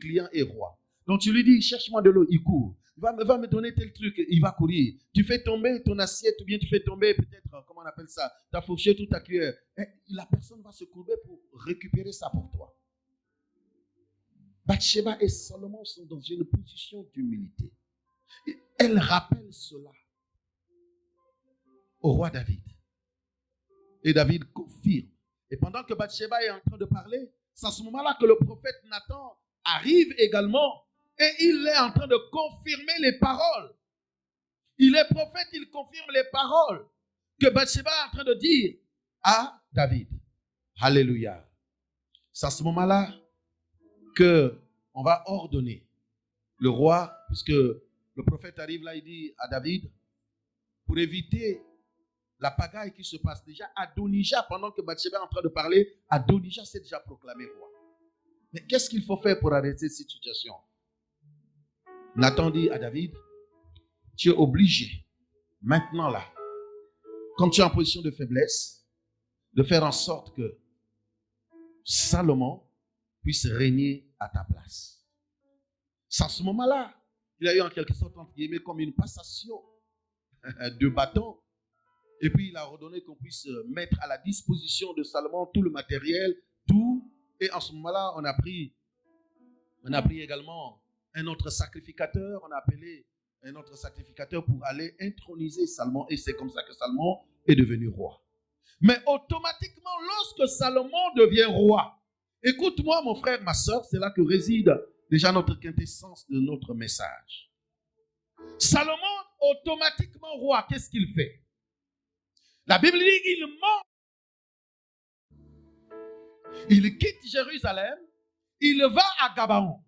client est roi. Donc tu lui dis, cherche-moi de l'eau, il court. Il va me donner tel truc, il va courir. Tu fais tomber ton assiette ou bien tu fais tomber peut-être, comment on appelle ça, ta fourchette ou ta cuillère. Et la personne va se courber pour récupérer ça pour toi. Bathsheba et Salomon sont dans une position d'humilité. Elle rappelle cela au roi David. Et David confirme. Et pendant que Bathsheba est en train de parler, c'est à ce moment-là que le prophète Nathan arrive également et il est en train de confirmer les paroles. Il est prophète, il confirme les paroles que Bathsheba est en train de dire à David. Alléluia. C'est à ce moment-là que on va ordonner le roi, puisque le prophète arrive là, il dit à David, pour éviter la pagaille qui se passe déjà, Adonijah, pendant que Bathsheba est en train de parler, Adonijah s'est déjà proclamé roi. Mais qu'est-ce qu'il faut faire pour arrêter cette situation? Nathan dit à David, tu es obligé, maintenant là, comme tu es en position de faiblesse, de faire en sorte que Salomon puisse régner à ta place. C'est à ce moment-là qu'il a eu en quelque sorte, entre guillemets, comme une passation de bâton. Et puis il a ordonné qu'on puisse mettre à la disposition de Salomon tout le matériel, tout. Et en ce moment-là, on a pris également un autre sacrificateur. On a appelé un autre sacrificateur pour aller introniser Salomon. Et c'est comme ça que Salomon est devenu roi. Mais automatiquement, lorsque Salomon devient roi, écoute-moi mon frère, ma soeur, c'est là que réside déjà notre quintessence de notre message. Salomon, automatiquement roi, qu'est-ce qu'il fait? La Bible dit qu'il monte. Il quitte Jérusalem, il va à Gabaon.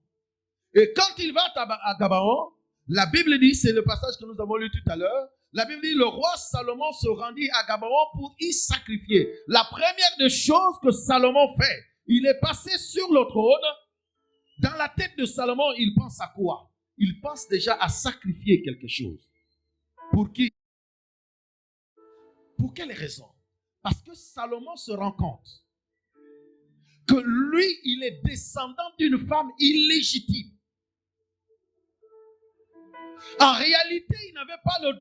Et quand il va à Gabaon, la Bible dit, c'est le passage que nous avons lu tout à l'heure, la Bible dit, le roi Salomon se rendit à Gabaon pour y sacrifier. La première des choses que Salomon fait, il est passé sur le trône. Dans la tête de Salomon, il pense à quoi? Il pense déjà à sacrifier quelque chose. Pour qui? Pour quelle raison? Parce que Salomon se rend compte que lui, il est descendant d'une femme illégitime. En réalité, il n'avait pas le droit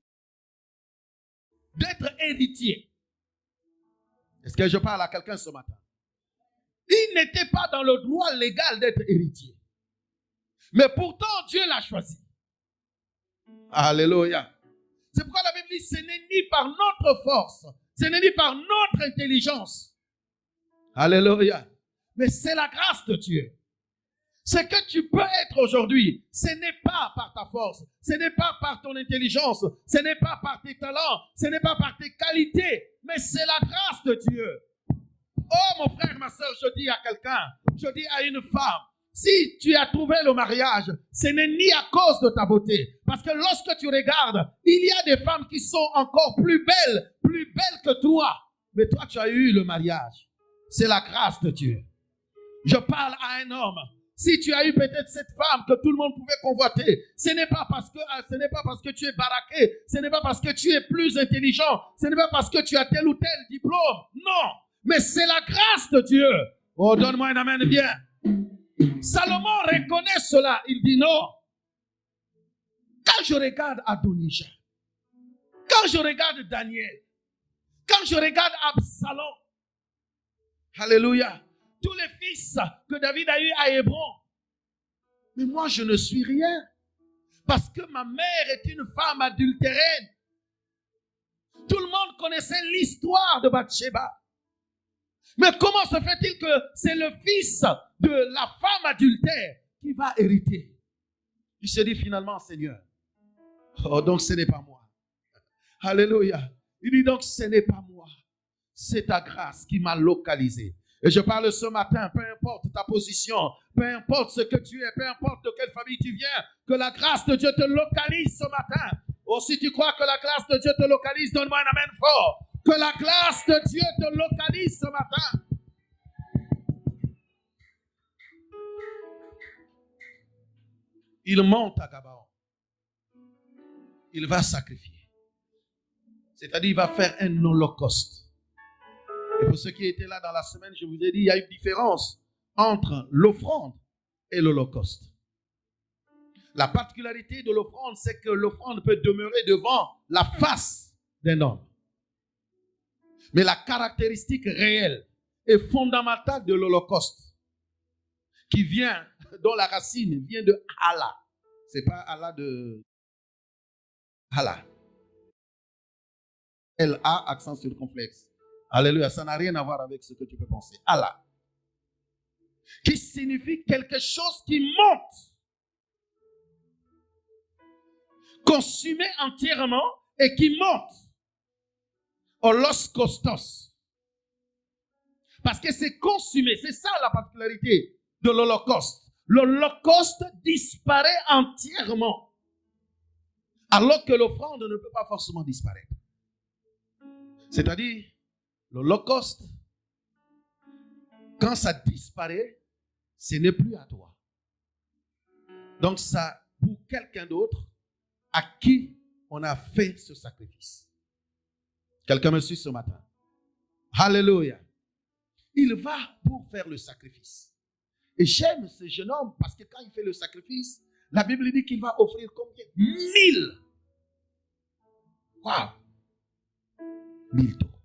d'être héritier. Est-ce que je parle à quelqu'un ce matin? Il n'était pas dans le droit légal d'être héritier. Mais pourtant, Dieu l'a choisi. Alléluia. C'est pourquoi la Bible dit, ce n'est ni par notre force, ce n'est ni par notre intelligence. Alléluia. Mais c'est la grâce de Dieu. Ce que tu peux être aujourd'hui, ce n'est pas par ta force, ce n'est pas par ton intelligence, ce n'est pas par tes talents, ce n'est pas par tes qualités, mais c'est la grâce de Dieu. Oh mon frère, ma soeur, je dis à quelqu'un, je dis à une femme, si tu as trouvé le mariage, ce n'est ni à cause de ta beauté. Parce que lorsque tu regardes, il y a des femmes qui sont encore plus belles que toi. Mais toi, tu as eu le mariage. C'est la grâce de Dieu. Je parle à un homme. Si tu as eu peut-être cette femme que tout le monde pouvait convoiter, ce n'est pas parce que tu es baraqué, ce n'est pas parce que tu es plus intelligent, ce n'est pas parce que tu as tel ou tel diplôme. Non, mais c'est la grâce de Dieu. Oh, donne-moi un amen bien. Salomon reconnaît cela. Il dit non. Quand je regarde Adonijah, quand je regarde Daniel, quand je regarde Absalom, alléluia, tous les fils que David a eu à Hébron, mais moi je ne suis rien, parce que ma mère est une femme adultérine. Tout le monde connaissait l'histoire de Bathsheba. Mais comment se fait-il que c'est le fils de la femme adultère qui va hériter? Il se dit finalement, Seigneur, oh donc ce n'est pas moi. Alléluia. Il dit donc ce n'est pas moi. C'est ta grâce qui m'a localisé. Et je parle ce matin, peu importe ta position, peu importe ce que tu es, peu importe de quelle famille tu viens, que la grâce de Dieu te localise ce matin. Ou si tu crois que la grâce de Dieu te localise, donne-moi un amen fort. Que la grâce de Dieu te localise ce matin. Il monte à Gabaon. Il va sacrifier. C'est-à-dire, il va faire un holocauste. Et pour ceux qui étaient là dans la semaine, je vous ai dit, il y a une différence entre l'offrande et l'holocauste. La particularité de l'offrande, c'est que l'offrande peut demeurer devant la face d'un homme. Mais la caractéristique réelle et fondamentale de l'holocauste, dont la racine vient de Allah. C'est pas Allah de Allah. L-A, accent circonflexe. Alléluia, ça n'a rien à voir avec ce que tu peux penser. Allah. Qui signifie quelque chose qui monte. Consumé entièrement et qui monte. Holocaustos. Parce que c'est consumé. C'est ça la particularité de l'Holocauste. L'Holocauste disparaît entièrement. Alors que l'offrande ne peut pas forcément disparaître. C'est-à-dire, l'Holocauste, quand ça disparaît, ce n'est plus à toi. Donc ça, pour quelqu'un d'autre, à qui on a fait ce sacrifice. Quelqu'un me suit ce matin. Alléluia. Il va pour faire le sacrifice. Et j'aime ce jeune homme parce que quand il fait le sacrifice, la Bible dit qu'il va offrir combien? 1000. Waouh. 1000 taureaux.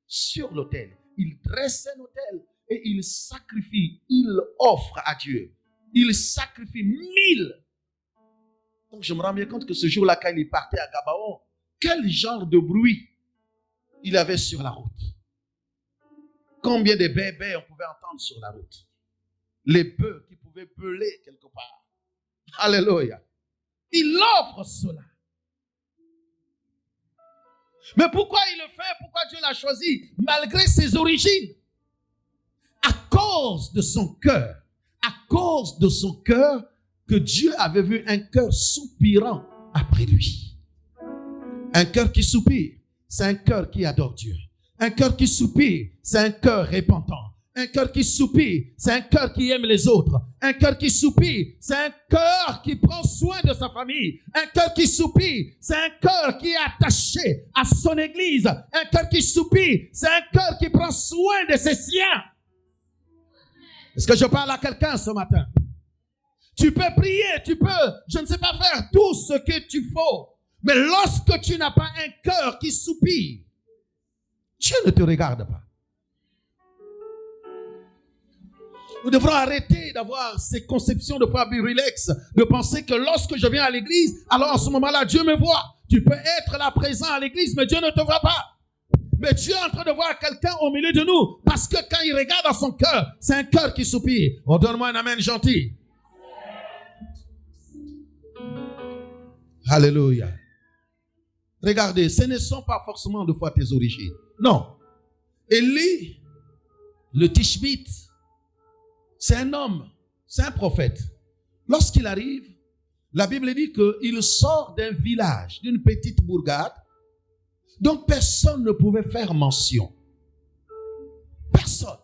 Sur l'autel, il dresse un autel et il sacrifie, il offre à Dieu. Il sacrifie 1000. Donc je me rends bien compte que ce jour-là, quand il partait à Gabaon, quel genre de bruit il avait sur la route. Combien de bébés on pouvait entendre sur la route. Les bœufs qui pouvaient beuler quelque part. Alléluia. Il offre cela. Mais pourquoi il le fait? Pourquoi Dieu l'a choisi? Malgré ses origines. À cause de son cœur. À cause de son cœur que Dieu avait vu un cœur soupirant après lui. Un cœur qui soupire, c'est un cœur qui adore Dieu. Un cœur qui soupire, c'est un cœur repentant. Un cœur qui soupire, c'est un cœur qui aime les autres. Un cœur qui soupire, c'est un cœur qui prend soin de sa famille. Un cœur qui soupire, c'est un cœur qui est attaché à son église. Un cœur qui soupire, c'est un cœur qui prend soin de ses siens. Est-ce que je parle à quelqu'un ce matin? Tu peux prier, tu peux, je ne sais pas, faire tout ce que tu faut. Mais lorsque tu n'as pas un cœur qui soupire, Dieu ne te regarde pas. Nous devrons arrêter d'avoir ces conceptions de foi relax, de penser que lorsque je viens à l'église, alors en ce moment-là, Dieu me voit. Tu peux être là présent à l'église, mais Dieu ne te voit pas. Mais Dieu est en train de voir quelqu'un au milieu de nous, parce que quand il regarde dans son cœur, c'est un cœur qui soupire. Oh, donne-moi un amen gentil. Alléluia. Regardez, ce ne sont pas forcément de fois tes origines. Non. Élie, le Tishbite, c'est un homme, c'est un prophète. Lorsqu'il arrive, la Bible dit qu'il sort d'un village, d'une petite bourgade, dont personne ne pouvait faire mention. Personne.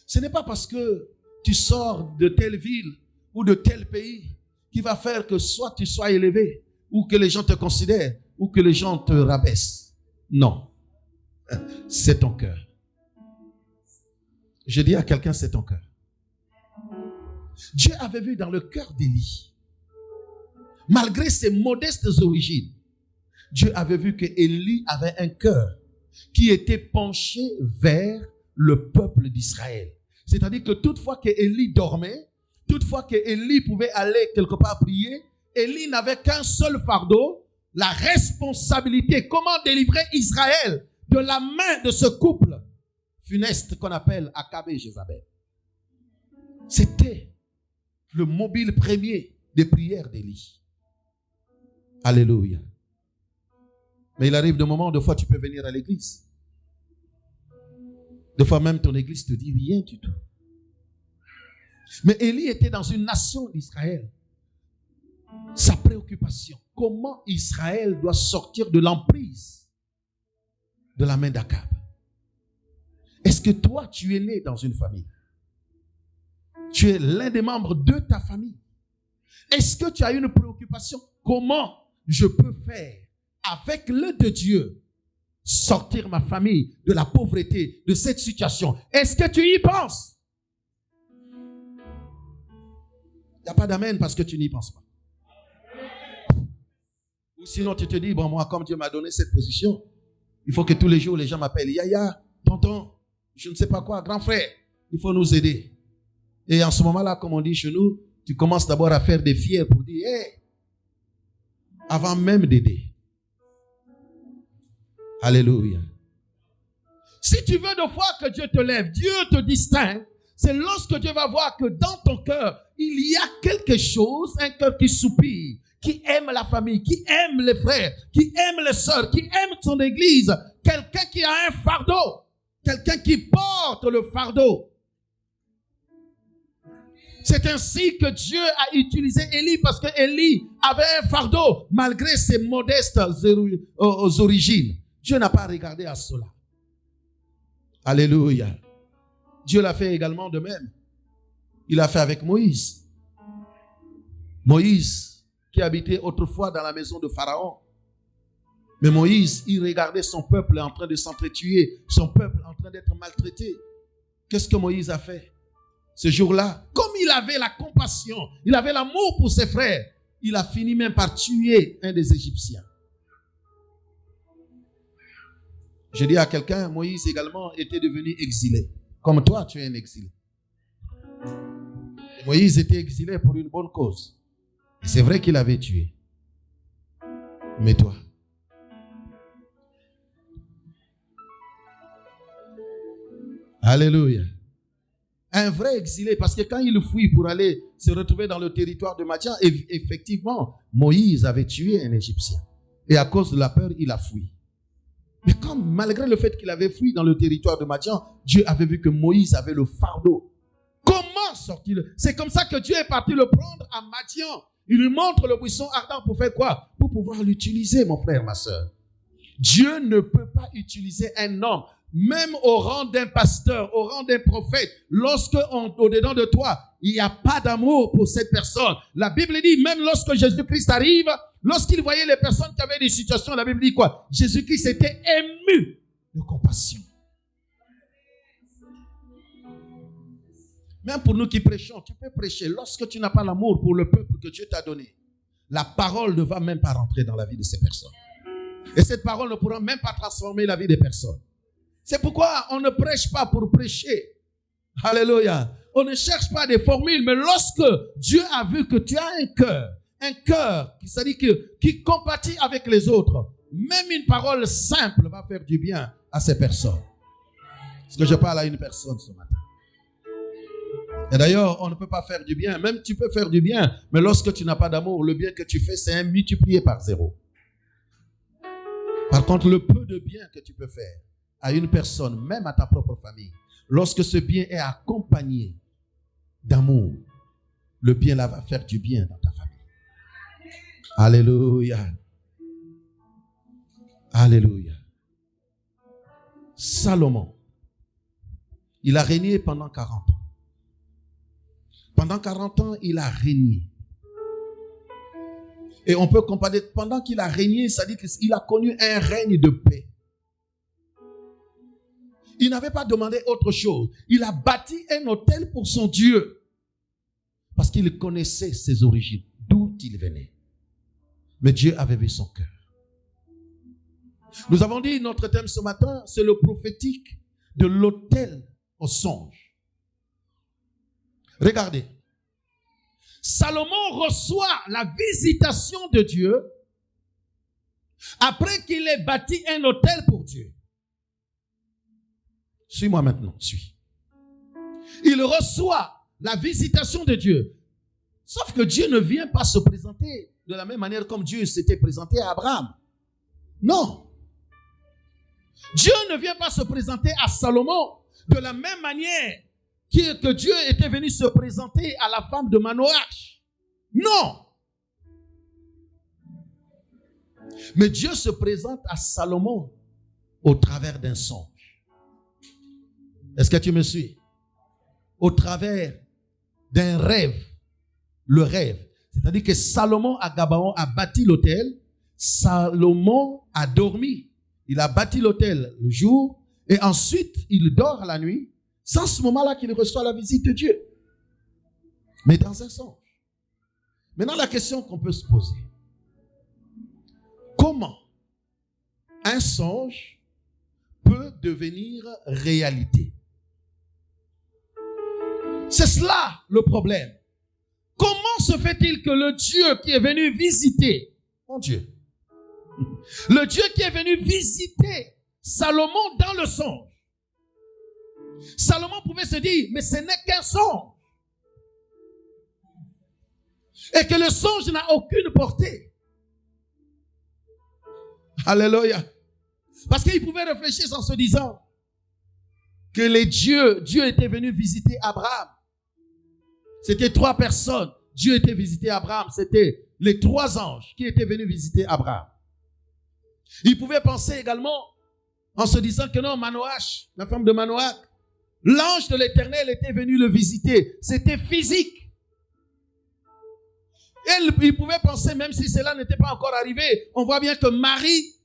Ce n'est pas parce que tu sors de telle ville ou de tel pays qui va faire que soit tu sois élevé, ou que les gens te considèrent, ou que les gens te rabaissent. Non. C'est ton cœur. Je dis à quelqu'un, c'est ton cœur. Dieu avait vu dans le cœur d'Élie, malgré ses modestes origines, Dieu avait vu que Élie avait un cœur qui était penché vers le peuple d'Israël. C'est-à-dire que toutefois que Élie dormait, toutefois que Élie pouvait aller quelque part prier, Élie n'avait qu'un seul fardeau, la responsabilité. Comment délivrer Israël de la main de ce couple funeste qu'on appelle Akab et Jézabel. C'était le mobile premier des prières d'Élie. Alléluia. Mais il arrive des moments, des fois tu peux venir à l'église. Des fois même ton église te dit rien du tout. Mais Élie était dans une nation d'Israël. Sa préoccupation, comment Israël doit sortir de l'emprise de la main d'Akab. Est-ce que toi, tu es né dans une famille? Tu es l'un des membres de ta famille. Est-ce que tu as une préoccupation? Comment je peux faire avec l'aide de Dieu sortir ma famille de la pauvreté, de cette situation. Est-ce que tu y penses? Il n'y a pas d'amen parce que tu n'y penses pas. Ou sinon tu te dis, bon, moi, comme Dieu m'a donné cette position, il faut que tous les jours les gens m'appellent Yaya, tonton, je ne sais pas quoi, grand frère, il faut nous aider. Et en ce moment-là, comme on dit chez nous, tu commences d'abord à faire des fiers pour dire, hey, avant même d'aider. Alléluia. Si tu veux de fois que Dieu te lève, Dieu te distingue, c'est lorsque Dieu va voir que dans ton cœur, il y a quelque chose, un cœur qui soupire, qui aime la famille, qui aime les frères, qui aime les sœurs, qui aime son église, quelqu'un qui a un fardeau, quelqu'un qui porte le fardeau. C'est ainsi que Dieu a utilisé Élie parce que Élie avait un fardeau malgré ses modestes origines. Dieu n'a pas regardé à cela. Alléluia. Dieu l'a fait également de même. Il l'a fait avec Moïse. Moïse qui habitait autrefois dans la maison de Pharaon. Mais Moïse, il regardait son peuple en train de s'entretuer, son peuple en train d'être maltraité. Qu'est-ce que Moïse a fait? Ce jour-là, comme il avait la compassion, il avait l'amour pour ses frères, il a fini même par tuer un des Égyptiens. Je dis à quelqu'un, Moïse également était devenu exilé. Comme toi, tu es un exilé. Moïse était exilé pour une bonne cause. Et c'est vrai qu'il avait tué. Mais toi, alléluia. Un vrai exilé, parce que quand il fuit pour aller se retrouver dans le territoire de Madian, effectivement, Moïse avait tué un Égyptien. Et à cause de la peur, il a fui. Mais comme malgré le fait qu'il avait fui dans le territoire de Madian, Dieu avait vu que Moïse avait le fardeau. Comment sortir? C'est comme ça que Dieu est parti le prendre à Madian. Il lui montre le buisson ardent pour faire quoi? Pour pouvoir l'utiliser, mon frère, ma soeur. Dieu ne peut pas utiliser un homme, même au rang d'un pasteur, au rang d'un prophète, lorsque au-dedans de toi, il n'y a pas d'amour pour cette personne. La Bible dit, même lorsque Jésus-Christ arrive, lorsqu'il voyait les personnes qui avaient des situations, la Bible dit quoi? Jésus-Christ était ému de compassion. Même pour nous qui prêchons, tu peux prêcher. Lorsque tu n'as pas l'amour pour le peuple que Dieu t'a donné, la parole ne va même pas rentrer dans la vie de ces personnes. Et cette parole ne pourra même pas transformer la vie des personnes. C'est pourquoi on ne prêche pas pour prêcher. Alléluia. On ne cherche pas des formules, mais lorsque Dieu a vu que tu as un cœur, c'est-à-dire qui compatit avec les autres, même une parole simple va faire du bien à ces personnes. Est-ce que je parle à une personne ce matin? Et d'ailleurs, on ne peut pas faire du bien. Même tu peux faire du bien, mais lorsque tu n'as pas d'amour, le bien que tu fais, c'est multiplié par 0. Par contre, le peu de bien que tu peux faire à une personne, même à ta propre famille, lorsque ce bien est accompagné d'amour, le bien là va faire du bien dans ta famille. Alléluia. Alléluia. Salomon, il a régné pendant 40 ans. Pendant 40 ans, il a régné. Et on peut comparer, pendant qu'il a régné, ça dit qu'il a connu un règne de paix. Il n'avait pas demandé autre chose. Il a bâti un autel pour son Dieu. Parce qu'il connaissait ses origines, d'où il venait. Mais Dieu avait vu son cœur. Nous avons dit, notre thème ce matin, c'est le prophétique de l'autel au songe. Regardez. Salomon reçoit la visitation de Dieu après qu'il ait bâti un autel pour Dieu. Suis-moi maintenant, suis. Il reçoit la visitation de Dieu. Sauf que Dieu ne vient pas se présenter de la même manière comme Dieu s'était présenté à Abraham. Non. Dieu ne vient pas se présenter à Salomon de la même manière que Dieu était venu se présenter à la femme de Manoach. Non. Mais Dieu se présente à Salomon au travers d'un songe. Est-ce que tu me suis? Au travers d'un rêve. Le rêve. C'est-à-dire que Salomon à Gabaon a bâti l'autel. Salomon a dormi. Il a bâti l'autel le jour et ensuite il dort la nuit. C'est en ce moment-là qu'il reçoit la visite de Dieu. Mais dans un songe. Maintenant, la question qu'on peut se poser. Comment un songe peut devenir réalité? C'est cela le problème. Comment se fait-il que le Dieu qui est venu visiter, mon Dieu, le Dieu qui est venu visiter Salomon dans le songe, Salomon pouvait se dire, mais ce n'est qu'un songe. Et que le songe n'a aucune portée. Alléluia. Parce qu'il pouvait réfléchir en se disant que Dieu était venu visiter Abraham. C'était 3 personnes. Dieu était visité Abraham. C'était les 3 anges qui étaient venus visiter Abraham. Il pouvait penser également en se disant que non, Manoach, la femme de Manoach, l'ange de l'Éternel était venu le visiter. C'était physique. Il pouvait penser, même si cela n'était pas encore arrivé, on voit bien que Marie,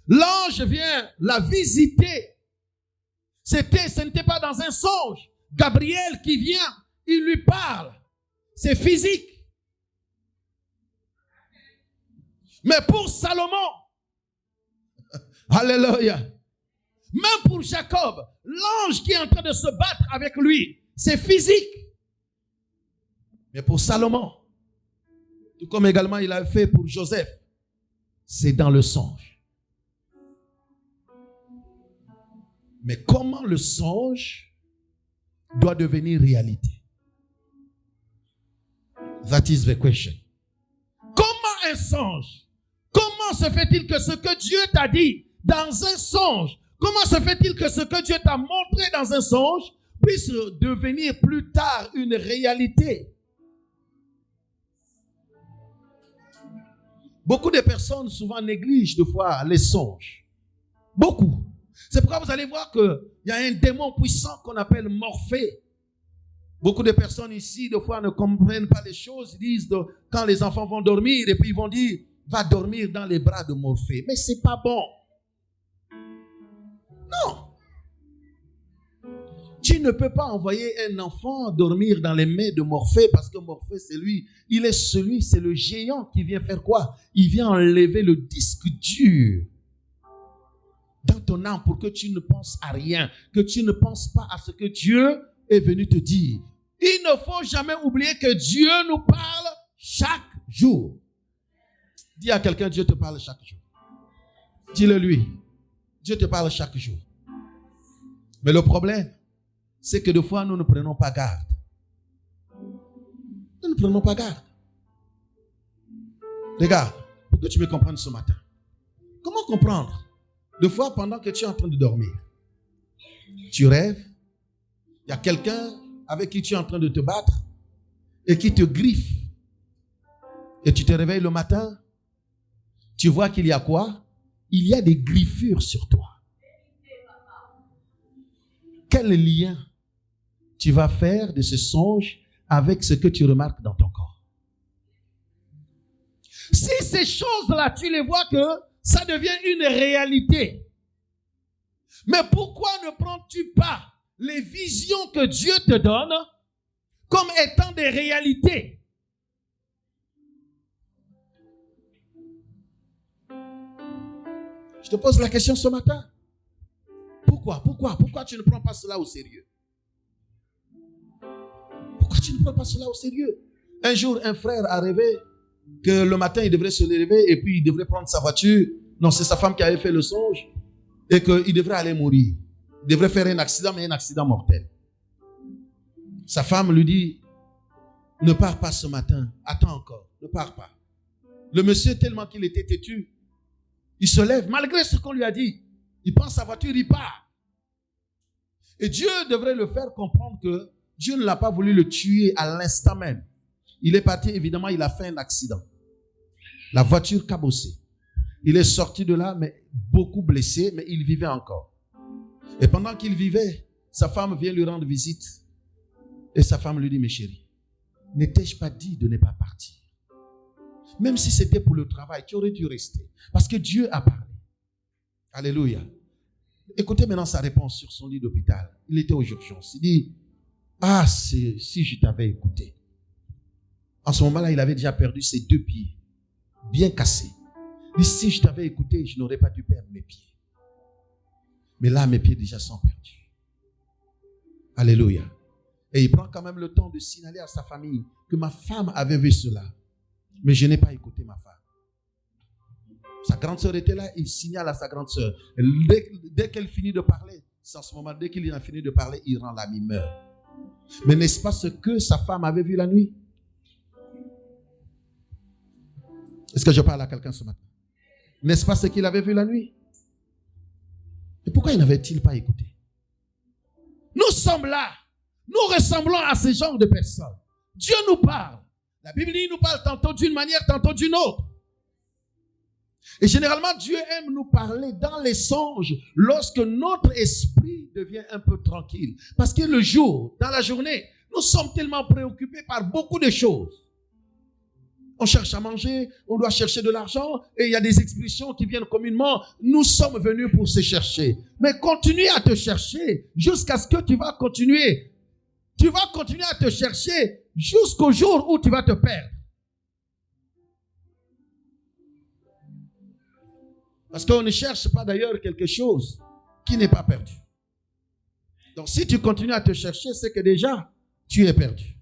l'ange vient la visiter. Ce n'était pas dans un songe. Gabriel qui vient, il lui parle. C'est physique. Mais pour Salomon, alléluia, même pour Jacob, l'ange qui est en train de se battre avec lui, c'est physique. Mais pour Salomon, tout comme également il a fait pour Joseph, c'est dans le songe. Mais comment le songe doit devenir réalité? That is the question. Comment un songe? Comment se fait-il que ce que Dieu t'a dit dans un songe, comment se fait-il que ce que Dieu t'a montré dans un songe puisse devenir plus tard une réalité? Beaucoup de personnes souvent négligent de fois les songes. Beaucoup. C'est pourquoi vous allez voir qu'il y a un démon puissant qu'on appelle Morphée. Beaucoup de personnes ici, des fois, ne comprennent pas les choses. Ils disent, quand les enfants vont dormir, et puis ils vont dire, va dormir dans les bras de Morphée. Mais c'est pas bon. Non. Tu ne peux pas envoyer un enfant dormir dans les mains de Morphée parce que Morphée, c'est lui. C'est le géant qui vient faire quoi? Il vient enlever le disque dur dans ton âme pour que tu ne penses à rien, que tu ne penses pas à ce que Dieu est venu te dire. Il ne faut jamais oublier que Dieu nous parle chaque jour. Dis à quelqu'un, Dieu te parle chaque jour. Dis-le lui. Dieu te parle chaque jour. Mais le problème, c'est que des fois, nous ne prenons pas garde. Nous ne prenons pas garde. Regarde, pour que tu me comprennes ce matin. Comment comprendre? Des fois, pendant que tu es en train de dormir, tu rêves, il y a quelqu'un avec qui tu es en train de te battre et qui te griffe. Et tu te réveilles le matin, tu vois qu'il y a quoi? Il y a des griffures sur toi. Quel lien tu vas faire de ce songe avec ce que tu remarques dans ton corps? Si ces choses-là, tu les vois que ça devient une réalité. Mais pourquoi ne prends-tu pas les visions que Dieu te donne comme étant des réalités? Je te pose la question ce matin. Pourquoi tu ne prends pas cela au sérieux? Pourquoi tu ne prends pas cela au sérieux? Un jour, un frère a rêvé que le matin, il devrait se lever et puis il devrait prendre sa voiture. Non, c'est sa femme qui avait fait le songe. Et qu'il devrait aller mourir. Il devrait faire un accident, mais un accident mortel. Sa femme lui dit, ne pars pas ce matin. Attends encore. Ne pars pas. Le monsieur, tellement qu'il était têtu, il se lève, malgré ce qu'on lui a dit. Il prend sa voiture, il part. Et Dieu devrait le faire comprendre que Dieu ne l'a pas voulu le tuer à l'instant même. Il est parti, évidemment, il a fait un accident. La voiture cabossée. Il est sorti de là, mais beaucoup blessé, mais il vivait encore. Et pendant qu'il vivait, sa femme vient lui rendre visite. Et sa femme lui dit, mais chérie, ne t'ai-je pas dit de ne pas partir? Même si c'était pour le travail, tu aurais dû rester. Parce que Dieu a parlé. Alléluia. Écoutez maintenant sa réponse sur son lit d'hôpital. Il était aux urgences. Il dit, ah, si je t'avais écouté. En ce moment-là, il avait déjà perdu ses 2 pieds, bien cassés. Il dit, si je t'avais écouté, je n'aurais pas dû perdre mes pieds. Mais là, mes pieds déjà sont perdus. Alléluia. Et il prend quand même le temps de signaler à sa famille que ma femme avait vu cela. Mais je n'ai pas écouté ma femme. Sa grande sœur était là, il signale à sa grande sœur. Dès qu'elle finit de parler, c'est en ce moment, dès qu'il a fini de parler, il rend l'ami meurt. Mais n'est-ce pas ce que sa femme avait vu la nuit? Est-ce que je parle à quelqu'un ce matin? N'est-ce pas ce qu'il avait vu la nuit? Et pourquoi il n'avait-il pas écouté? Nous sommes là. Nous ressemblons à ce genre de personnes. Dieu nous parle. La Bible dit, il nous parle tantôt d'une manière, tantôt d'une autre. Et généralement, Dieu aime nous parler dans les songes lorsque notre esprit devient un peu tranquille. Parce que le jour, dans la journée, nous sommes tellement préoccupés par beaucoup de choses. On cherche à manger, on doit chercher de l'argent et il y a des expressions qui viennent communément. Nous sommes venus pour se chercher. Mais continue à te chercher jusqu'à ce que tu vas continuer. Tu vas continuer à te chercher jusqu'au jour où tu vas te perdre. Parce qu'on ne cherche pas d'ailleurs quelque chose qui n'est pas perdu. Donc si tu continues à te chercher, c'est que déjà, tu es perdu.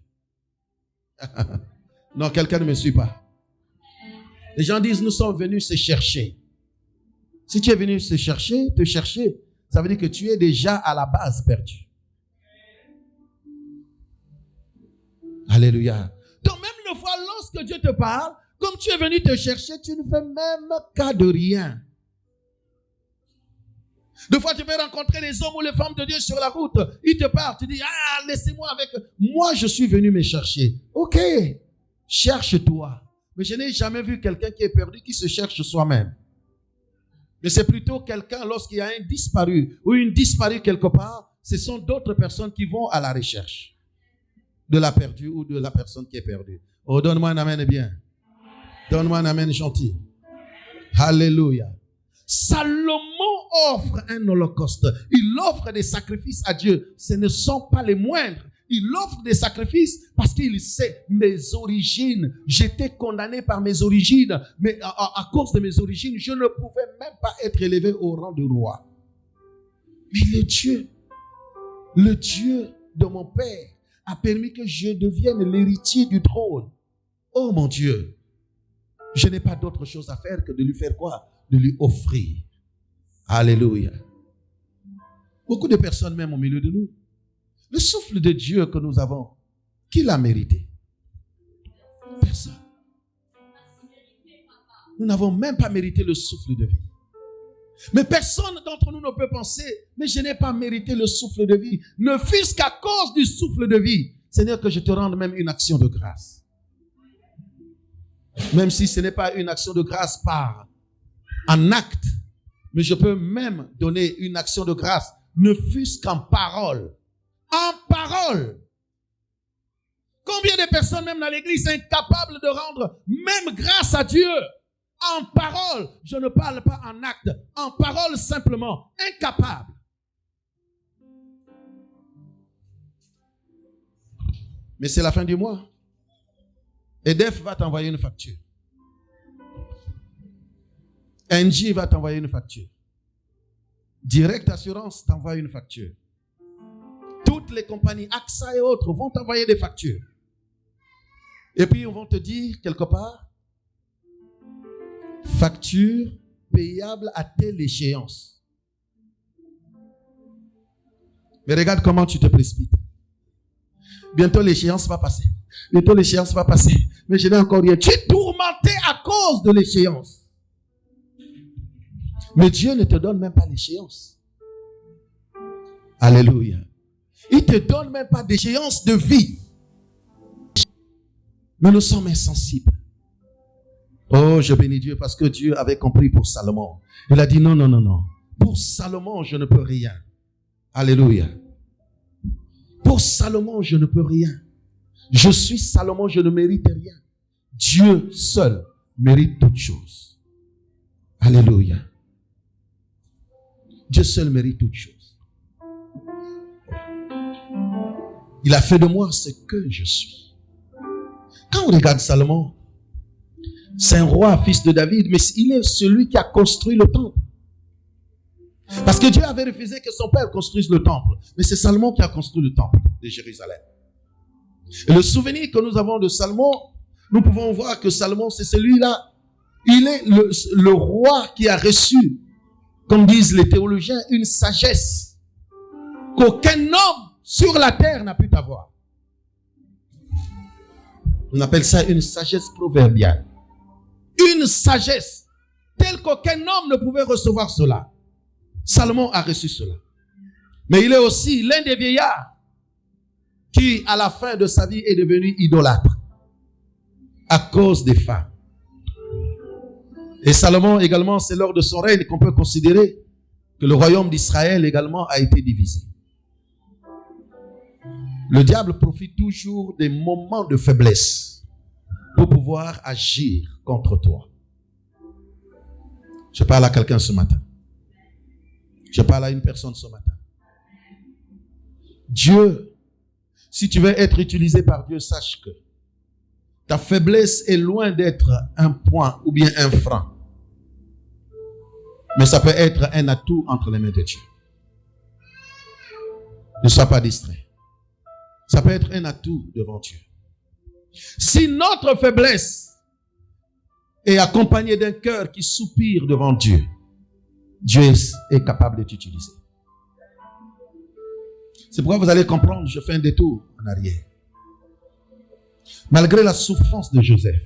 Non, quelqu'un ne me suit pas. Les gens disent, nous sommes venus se chercher. Si tu es venu te chercher, ça veut dire que tu es déjà à la base perdu. Alléluia. Donc même une fois, lorsque Dieu te parle, comme tu es venu te chercher, tu ne fais même cas de rien. Des fois, tu peux rencontrer les hommes ou les femmes de Dieu sur la route. Ils te parlent, tu dis, ah, laissez-moi avec... Moi, je suis venu me chercher. Ok, cherche-toi. Mais je n'ai jamais vu quelqu'un qui est perdu, qui se cherche soi-même. Mais c'est plutôt quelqu'un, lorsqu'il y a un disparu ou une disparue quelque part, ce sont d'autres personnes qui vont à la recherche de la perdue ou de la personne qui est perdue. Oh, donne-moi un amen bien. Donne-moi un amen gentil. Alléluia. Salomon offre un holocauste. Il offre des sacrifices à Dieu. Ce ne sont pas les moindres. Il offre des sacrifices parce qu'il sait mes origines. J'étais condamné par mes origines. Mais à cause de mes origines, je ne pouvais même pas être élevé au rang de roi. Mais le Dieu de mon père a permis que je devienne l'héritier du trône. Oh mon Dieu. Je n'ai pas d'autre chose à faire que de lui faire quoi? De lui offrir. Alléluia. Beaucoup de personnes même au milieu de nous. Le souffle de Dieu que nous avons, qui l'a mérité? Personne. Nous n'avons même pas mérité le souffle de vie. Mais personne d'entre nous ne peut penser, mais je n'ai pas mérité le souffle de vie. Ne fût-ce qu'à cause du souffle de vie. Seigneur, que je te rende même une action de grâce. Même si ce n'est pas une action de grâce par un acte, mais je peux même donner une action de grâce, ne fût-ce qu'en parole. En parole. Combien de personnes même dans l'église sont incapables de rendre même grâce à Dieu? En parole. Je ne parle pas en acte. En parole simplement. Incapable. Mais c'est la fin du mois. EDF va t'envoyer une facture. NG va t'envoyer une facture. Direct Assurance t'envoie une facture. Toutes les compagnies, AXA et autres, vont t'envoyer des factures. Et puis, ils vont te dire, quelque part, facture payable à telle échéance. Mais regarde comment tu te précipites. Bientôt, l'échéance va passer. Bientôt, l'échéance va passer. Mais je n'ai encore rien. Tu es tourmenté à cause de l'échéance. Mais Dieu ne te donne même pas l'échéance. Alléluia. Il ne te donne même pas d'échéance de vie. Mais nous sommes insensibles. Oh, je bénis Dieu parce que Dieu avait compris pour Salomon. Il a dit non, non, non, non. Pour Salomon, je ne peux rien. Alléluia. Pour Salomon, je ne peux rien. Je suis Salomon, je ne mérite rien. Dieu seul mérite toutes choses. Alléluia. Dieu seul mérite toutes choses. Il a fait de moi ce que je suis. Quand on regarde Salomon, c'est un roi, fils de David, mais il est celui qui a construit le temple. Parce que Dieu avait refusé que son père construise le temple. Mais c'est Salomon qui a construit le temple de Jérusalem. Et le souvenir que nous avons de Salomon, nous pouvons voir que Salomon, c'est celui-là. Il est le roi qui a reçu, comme disent les théologiens, une sagesse qu'aucun homme sur la terre n'a pu avoir. On appelle ça une sagesse proverbiale. Une sagesse telle qu'aucun homme ne pouvait recevoir cela. Salomon a reçu cela. Mais il est aussi l'un des vieillards qui, à la fin de sa vie, est devenu idolâtre à cause des femmes. Et Salomon également, c'est lors de son règne qu'on peut considérer que le royaume d'Israël également a été divisé. Le diable profite toujours des moments de faiblesse pour pouvoir agir contre toi. Je parle à quelqu'un ce matin. Je parle à une personne ce matin. Dieu, si tu veux être utilisé par Dieu, sache que ta faiblesse est loin d'être un point ou bien un frein. Mais ça peut être un atout entre les mains de Dieu. Ne sois pas distrait. Ça peut être un atout devant Dieu. Si notre faiblesse est accompagnée d'un cœur qui soupire devant Dieu, Dieu est capable de t'utiliser. C'est pourquoi vous allez comprendre, je fais un détour en arrière. Malgré la souffrance de Joseph,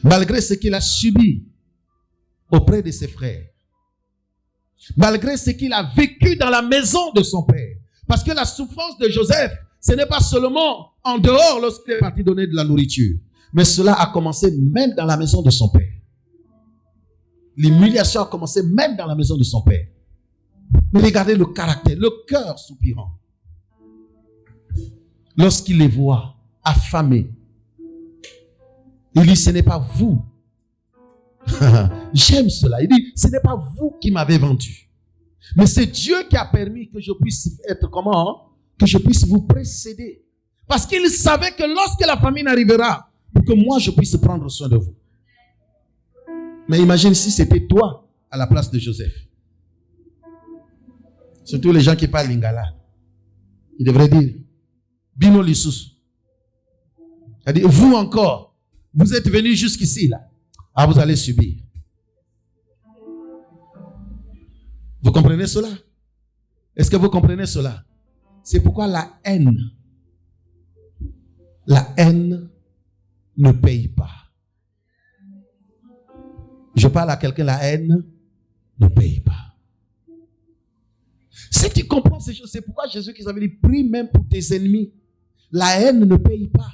malgré ce qu'il a subi auprès de ses frères, malgré ce qu'il a vécu dans la maison de son père, parce que la souffrance de Joseph, ce n'est pas seulement en dehors lorsqu'il est parti donner de la nourriture, mais cela a commencé même dans la maison de son père. L'humiliation a commencé même dans la maison de son père. Mais regardez le caractère, le cœur soupirant. Lorsqu'il les voit affamés, il dit, ce n'est pas vous. J'aime cela. Il dit, ce n'est pas vous qui m'avez vendu. Mais c'est Dieu qui a permis que je puisse être comment? Que je puisse vous précéder. Parce qu'il savait que lorsque la famine arrivera, pour que moi je puisse prendre soin de vous. Mais imagine si c'était toi à la place de Joseph. Surtout les gens qui parlent lingala. Ils devraient dire, Bino Lissous. C'est-à-dire, vous encore, vous êtes venus jusqu'ici là. Ah, vous allez subir. Vous comprenez cela? Est-ce que vous comprenez cela? C'est pourquoi la haine ne paye pas. Je parle à quelqu'un, la haine ne paye pas. Si tu comprends ces choses, c'est pourquoi Jésus qui avait dit, prie même pour tes ennemis. La haine ne paye pas.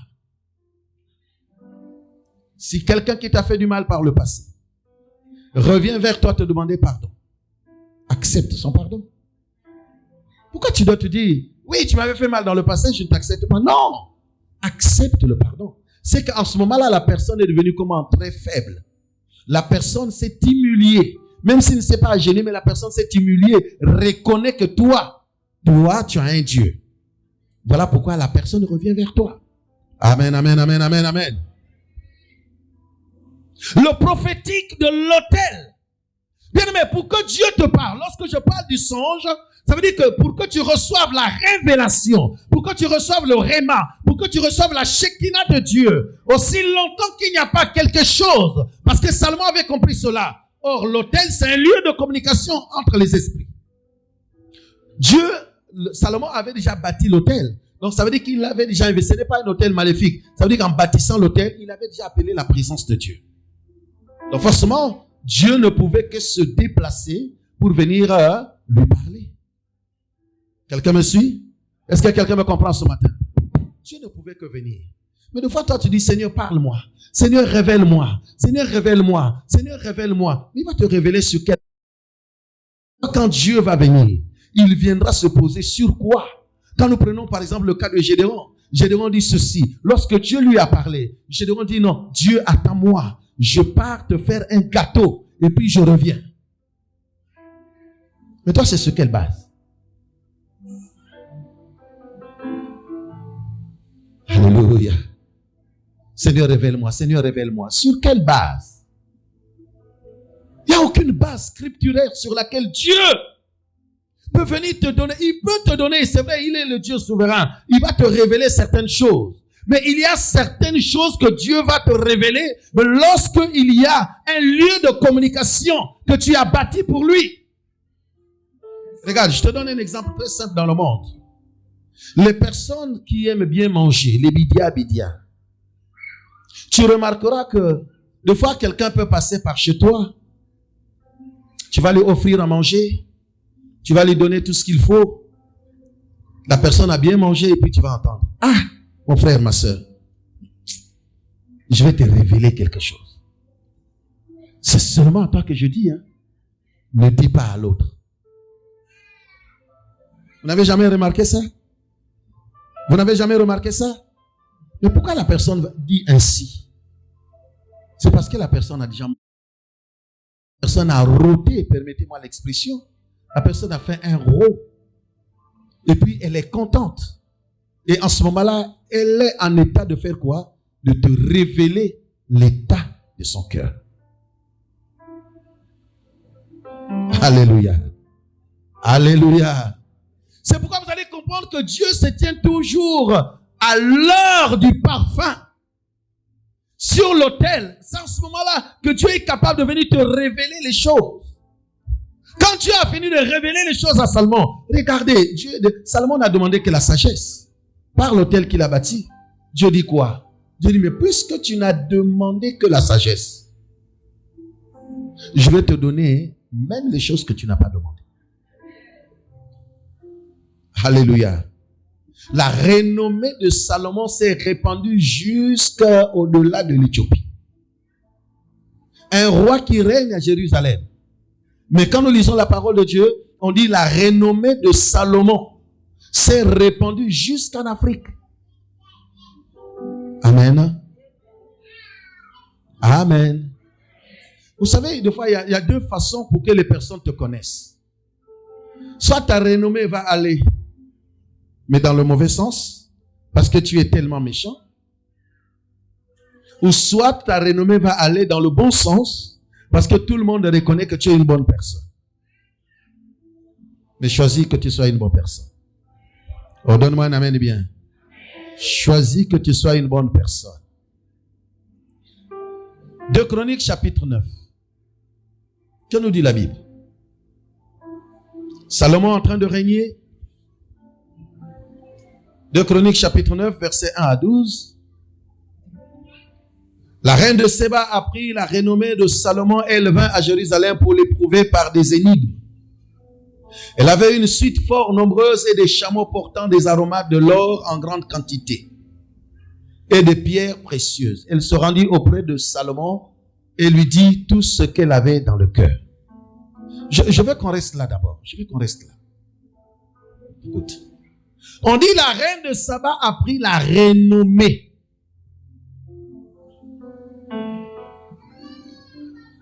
Si quelqu'un qui t'a fait du mal par le passé revient vers toi te demander pardon, accepte son pardon. Pourquoi tu dois te dire, oui, tu m'avais fait mal dans le passé, je ne t'accepte pas. Non, accepte le pardon. C'est qu'en ce moment-là, la personne est devenue comment? Très faible. La personne s'est humiliée. Même s'il ne s'est pas gêné, mais la personne s'est humiliée. Reconnais que toi, tu as un Dieu. Voilà pourquoi la personne revient vers toi. Amen, amen, amen, amen, amen. Le prophétique de l'autel. Bien aimé, pour que Dieu te parle, lorsque je parle du songe, ça veut dire que pour que tu reçoives la révélation, pour que tu reçoives le réma, pour que tu reçoives la Shekinah de Dieu, aussi longtemps qu'il n'y a pas quelque chose, parce que Salomon avait compris cela. Or, l'autel, c'est un lieu de communication entre les esprits. Salomon avait déjà bâti l'autel. Donc, ça veut dire qu'il avait déjà investi. Ce n'est pas un autel maléfique. Ça veut dire qu'en bâtissant l'autel, il avait déjà appelé la présence de Dieu. Donc, forcément, Dieu ne pouvait que se déplacer pour venir lui parler. Quelqu'un me suit? Est-ce que quelqu'un me comprend ce matin? Dieu ne pouvait que venir. Mais des fois, toi, tu dis, Seigneur, parle-moi. Seigneur, révèle-moi. Seigneur, révèle-moi. Seigneur, révèle-moi. Mais il va te révéler sur quel... Quand Dieu va venir, il viendra se poser sur quoi? Quand nous prenons par exemple le cas de Gédéon. Gédéon dit ceci. Lorsque Dieu lui a parlé, Gédéon dit non, Dieu attends-moi. Je pars te faire un gâteau et puis je reviens. Mais toi, c'est sur quelle base? Alléluia. Seigneur, révèle-moi. Seigneur, révèle-moi. Sur quelle base? Il n'y a aucune base scripturaire sur laquelle Dieu peut venir te donner. Il peut te donner, c'est vrai, il est le Dieu souverain. Il va te révéler certaines choses. Mais il y a certaines choses que Dieu va te révéler lorsqu'il y a un lieu de communication que tu as bâti pour lui. Regarde, je te donne un exemple très simple dans le monde. Les personnes qui aiment bien manger, les bidia, tu remarqueras que des fois quelqu'un peut passer par chez toi. Tu vas lui offrir à manger. Tu vas lui donner tout ce qu'il faut. La personne a bien mangé et puis tu vas entendre. Ah, mon frère, ma soeur, je vais te révéler quelque chose. C'est seulement à toi que je dis. Hein. Ne dis pas à l'autre. Vous n'avez jamais remarqué ça? Vous n'avez jamais remarqué ça? Mais pourquoi la personne dit ainsi? C'est parce que la personne a déjà... La personne a rôté, permettez-moi l'expression. La personne a fait un rot. Et puis elle est contente. Et en ce moment-là, elle est en état de faire quoi? De te révéler l'état de son cœur. Alléluia. Alléluia. C'est pourquoi vous allez comprendre que Dieu se tient toujours à l'heure du parfum sur l'autel. C'est en ce moment-là que Dieu est capable de venir te révéler les choses. Quand Dieu a fini de révéler les choses à Salomon, regardez, Salomon n'a demandé que la sagesse. Par l'autel qu'il a bâti, Dieu dit quoi? Dieu dit, mais puisque tu n'as demandé que la sagesse, je vais te donner même les choses que tu n'as pas demandées. Alléluia. La renommée de Salomon s'est répandue jusqu'au-delà de l'Éthiopie. Un roi qui règne à Jérusalem. Mais quand nous lisons la parole de Dieu, on dit la renommée de Salomon s'est répandue jusqu'en Afrique. Amen. Amen. Vous savez, des fois, il y a deux façons pour que les personnes te connaissent. Soit ta renommée va aller, mais dans le mauvais sens, parce que tu es tellement méchant. Ou soit ta renommée va aller dans le bon sens, parce que tout le monde reconnaît que tu es une bonne personne. Mais choisis que tu sois une bonne personne. Oh, donne-moi un amen bien. Choisis que tu sois une bonne personne. 2 Chroniques chapitre 9. Que nous dit la Bible? Salomon en train de régner. 2 Chroniques chapitre 9, versets 1 à 12. La reine de Séba apprit la renommée de Salomon et elle vint à Jérusalem pour l'éprouver par des énigmes. Elle avait une suite fort nombreuse et des chameaux portant des aromates, de l'or en grande quantité et des pierres précieuses. Elle se rendit auprès de Salomon et lui dit tout ce qu'elle avait dans le cœur. Je veux qu'on reste là d'abord. Je veux qu'on reste là. Écoute. On dit la reine de Saba a pris la renommée.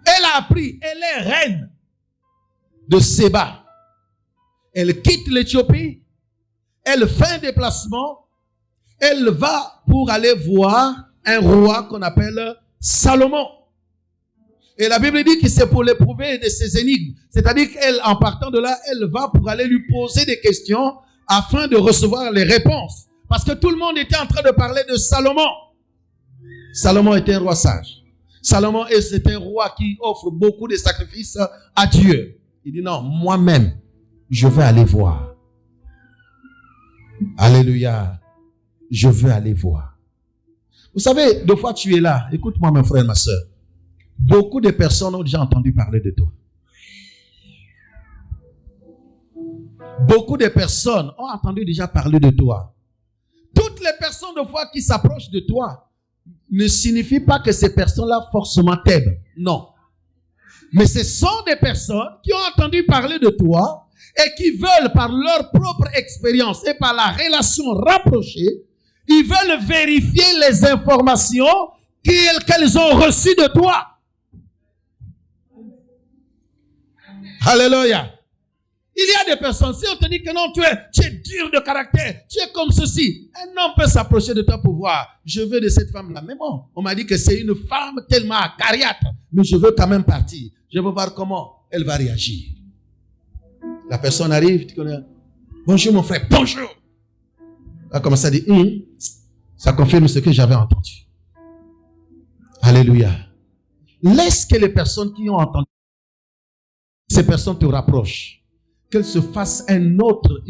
Elle a appris, elle est reine de Séba. Elle quitte l'Éthiopie, elle fait un déplacement, elle va pour aller voir un roi qu'on appelle Salomon. Et la Bible dit que c'est pour l'éprouver de ses énigmes. C'est-à-dire qu'elle, en partant de là, elle va pour aller lui poser des questions afin de recevoir les réponses. Parce que tout le monde était en train de parler de Salomon. Salomon était un roi sage. Salomon est un roi qui offre beaucoup de sacrifices à Dieu. Il dit non, moi-même, je veux aller voir. Alléluia. Je veux aller voir. Vous savez, deux fois tu es là. Écoute-moi, mon frère, ma soeur. Beaucoup de personnes ont déjà entendu parler de toi. Beaucoup de personnes ont entendu déjà parler de toi. Toutes les personnes de foi qui s'approchent de toi ne signifie pas que ces personnes-là forcément t'aiment. Non. Mais ce sont des personnes qui ont entendu parler de toi et qui veulent, par leur propre expérience et par la relation rapprochée, ils veulent vérifier les informations qu'elles ont reçues de toi. Alléluia. Il y a des personnes, si on te dit que non, tu es dur de caractère, tu es comme ceci, un homme peut s'approcher de toi pour voir, je veux de cette femme-là. Mais bon, on m'a dit que c'est une femme tellement acariâtre, mais je veux quand même partir. Je veux voir comment elle va réagir. La personne arrive, tu connais, bonjour mon frère, bonjour. Elle a commencé à dire, ça confirme ce que j'avais entendu. Alléluia. Laisse que les personnes qui ont entendu, ces personnes te rapprochent. Qu'elles se fassent une autre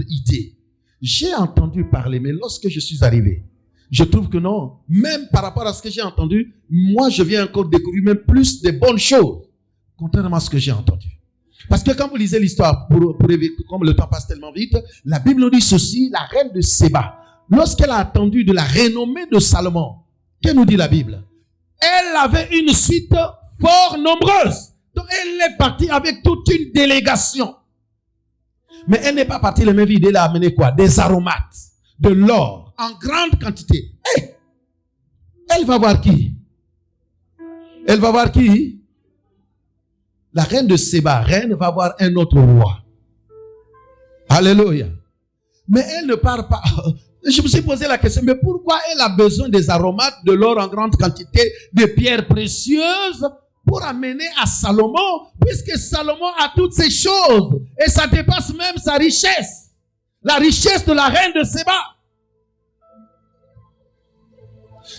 idée. J'ai entendu parler, mais lorsque je suis arrivé, je trouve que non, même par rapport à ce que j'ai entendu, moi je viens encore découvrir même plus de bonnes choses, contrairement à ce que j'ai entendu. Parce que quand vous lisez l'histoire, comme le temps passe tellement vite, la Bible nous dit ceci, la reine de Séba, lorsqu'elle a entendu de la renommée de Salomon, que nous dit la Bible? Elle avait une suite fort nombreuse. Donc elle est partie avec toute une délégation. Mais elle n'est pas partie les mains vides, elle a amené quoi? Des aromates, de l'or, en grande quantité. Hey! Elle va voir qui? Elle va voir qui? La reine de Séba, reine, va voir un autre roi. Alléluia. Mais elle ne part pas. Je me suis posé la question, mais pourquoi elle a besoin des aromates, de l'or en grande quantité, des pierres précieuses pour amener à Salomon, puisque Salomon a toutes ces choses et ça dépasse même sa richesse, la richesse de la reine de Séba.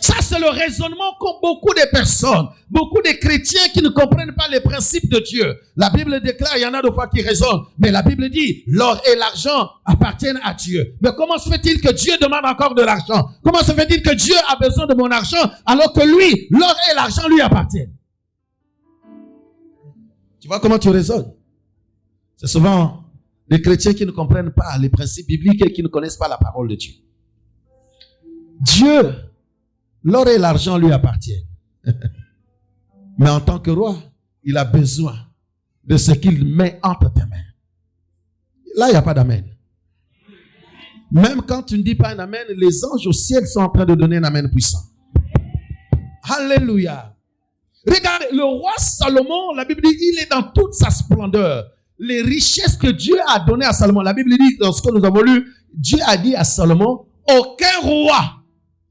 Ça, c'est le raisonnement qu'ont beaucoup de personnes, beaucoup de chrétiens qui ne comprennent pas les principes de Dieu. La Bible déclare, il y en a des fois qui raisonnent, mais la Bible dit, l'or et l'argent appartiennent à Dieu. Mais comment se fait-il que Dieu demande encore de l'argent? Comment se fait-il que Dieu a besoin de mon argent alors que lui, l'or et l'argent lui appartiennent? Tu vois comment tu raisonnes? C'est souvent les chrétiens qui ne comprennent pas les principes bibliques et qui ne connaissent pas la parole de Dieu. Dieu, l'or et l'argent lui appartiennent. Mais en tant que roi, il a besoin de ce qu'il met entre tes mains. Là, il n'y a pas d'amen. Même quand tu ne dis pas un amen, les anges au ciel sont en train de donner un amen puissant. Alléluia. Regardez, le roi Salomon, la Bible dit, il est dans toute sa splendeur. Les richesses que Dieu a données à Salomon, la Bible dit, dans ce que nous avons lu, Dieu a dit à Salomon, aucun roi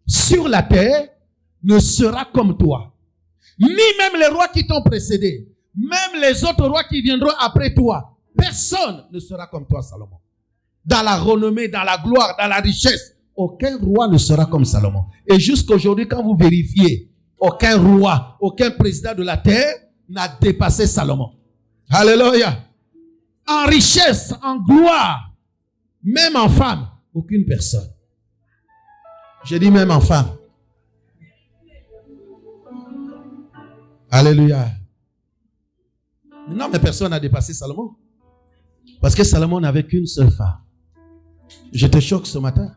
sur la terre ne sera comme toi. Ni même les rois qui t'ont précédé, même les autres rois qui viendront après toi. Personne ne sera comme toi, Salomon. Dans la renommée, dans la gloire, dans la richesse, aucun roi ne sera comme Salomon. Et jusqu'aujourd'hui, quand vous vérifiez, aucun roi, aucun président de la terre n'a dépassé Salomon. Alléluia. En richesse, en gloire, même en femme, aucune personne. Je dis même en femme. Alléluia. Non, mais personne n'a dépassé Salomon. Parce que Salomon n'avait qu'une seule femme. Je te choque ce matin.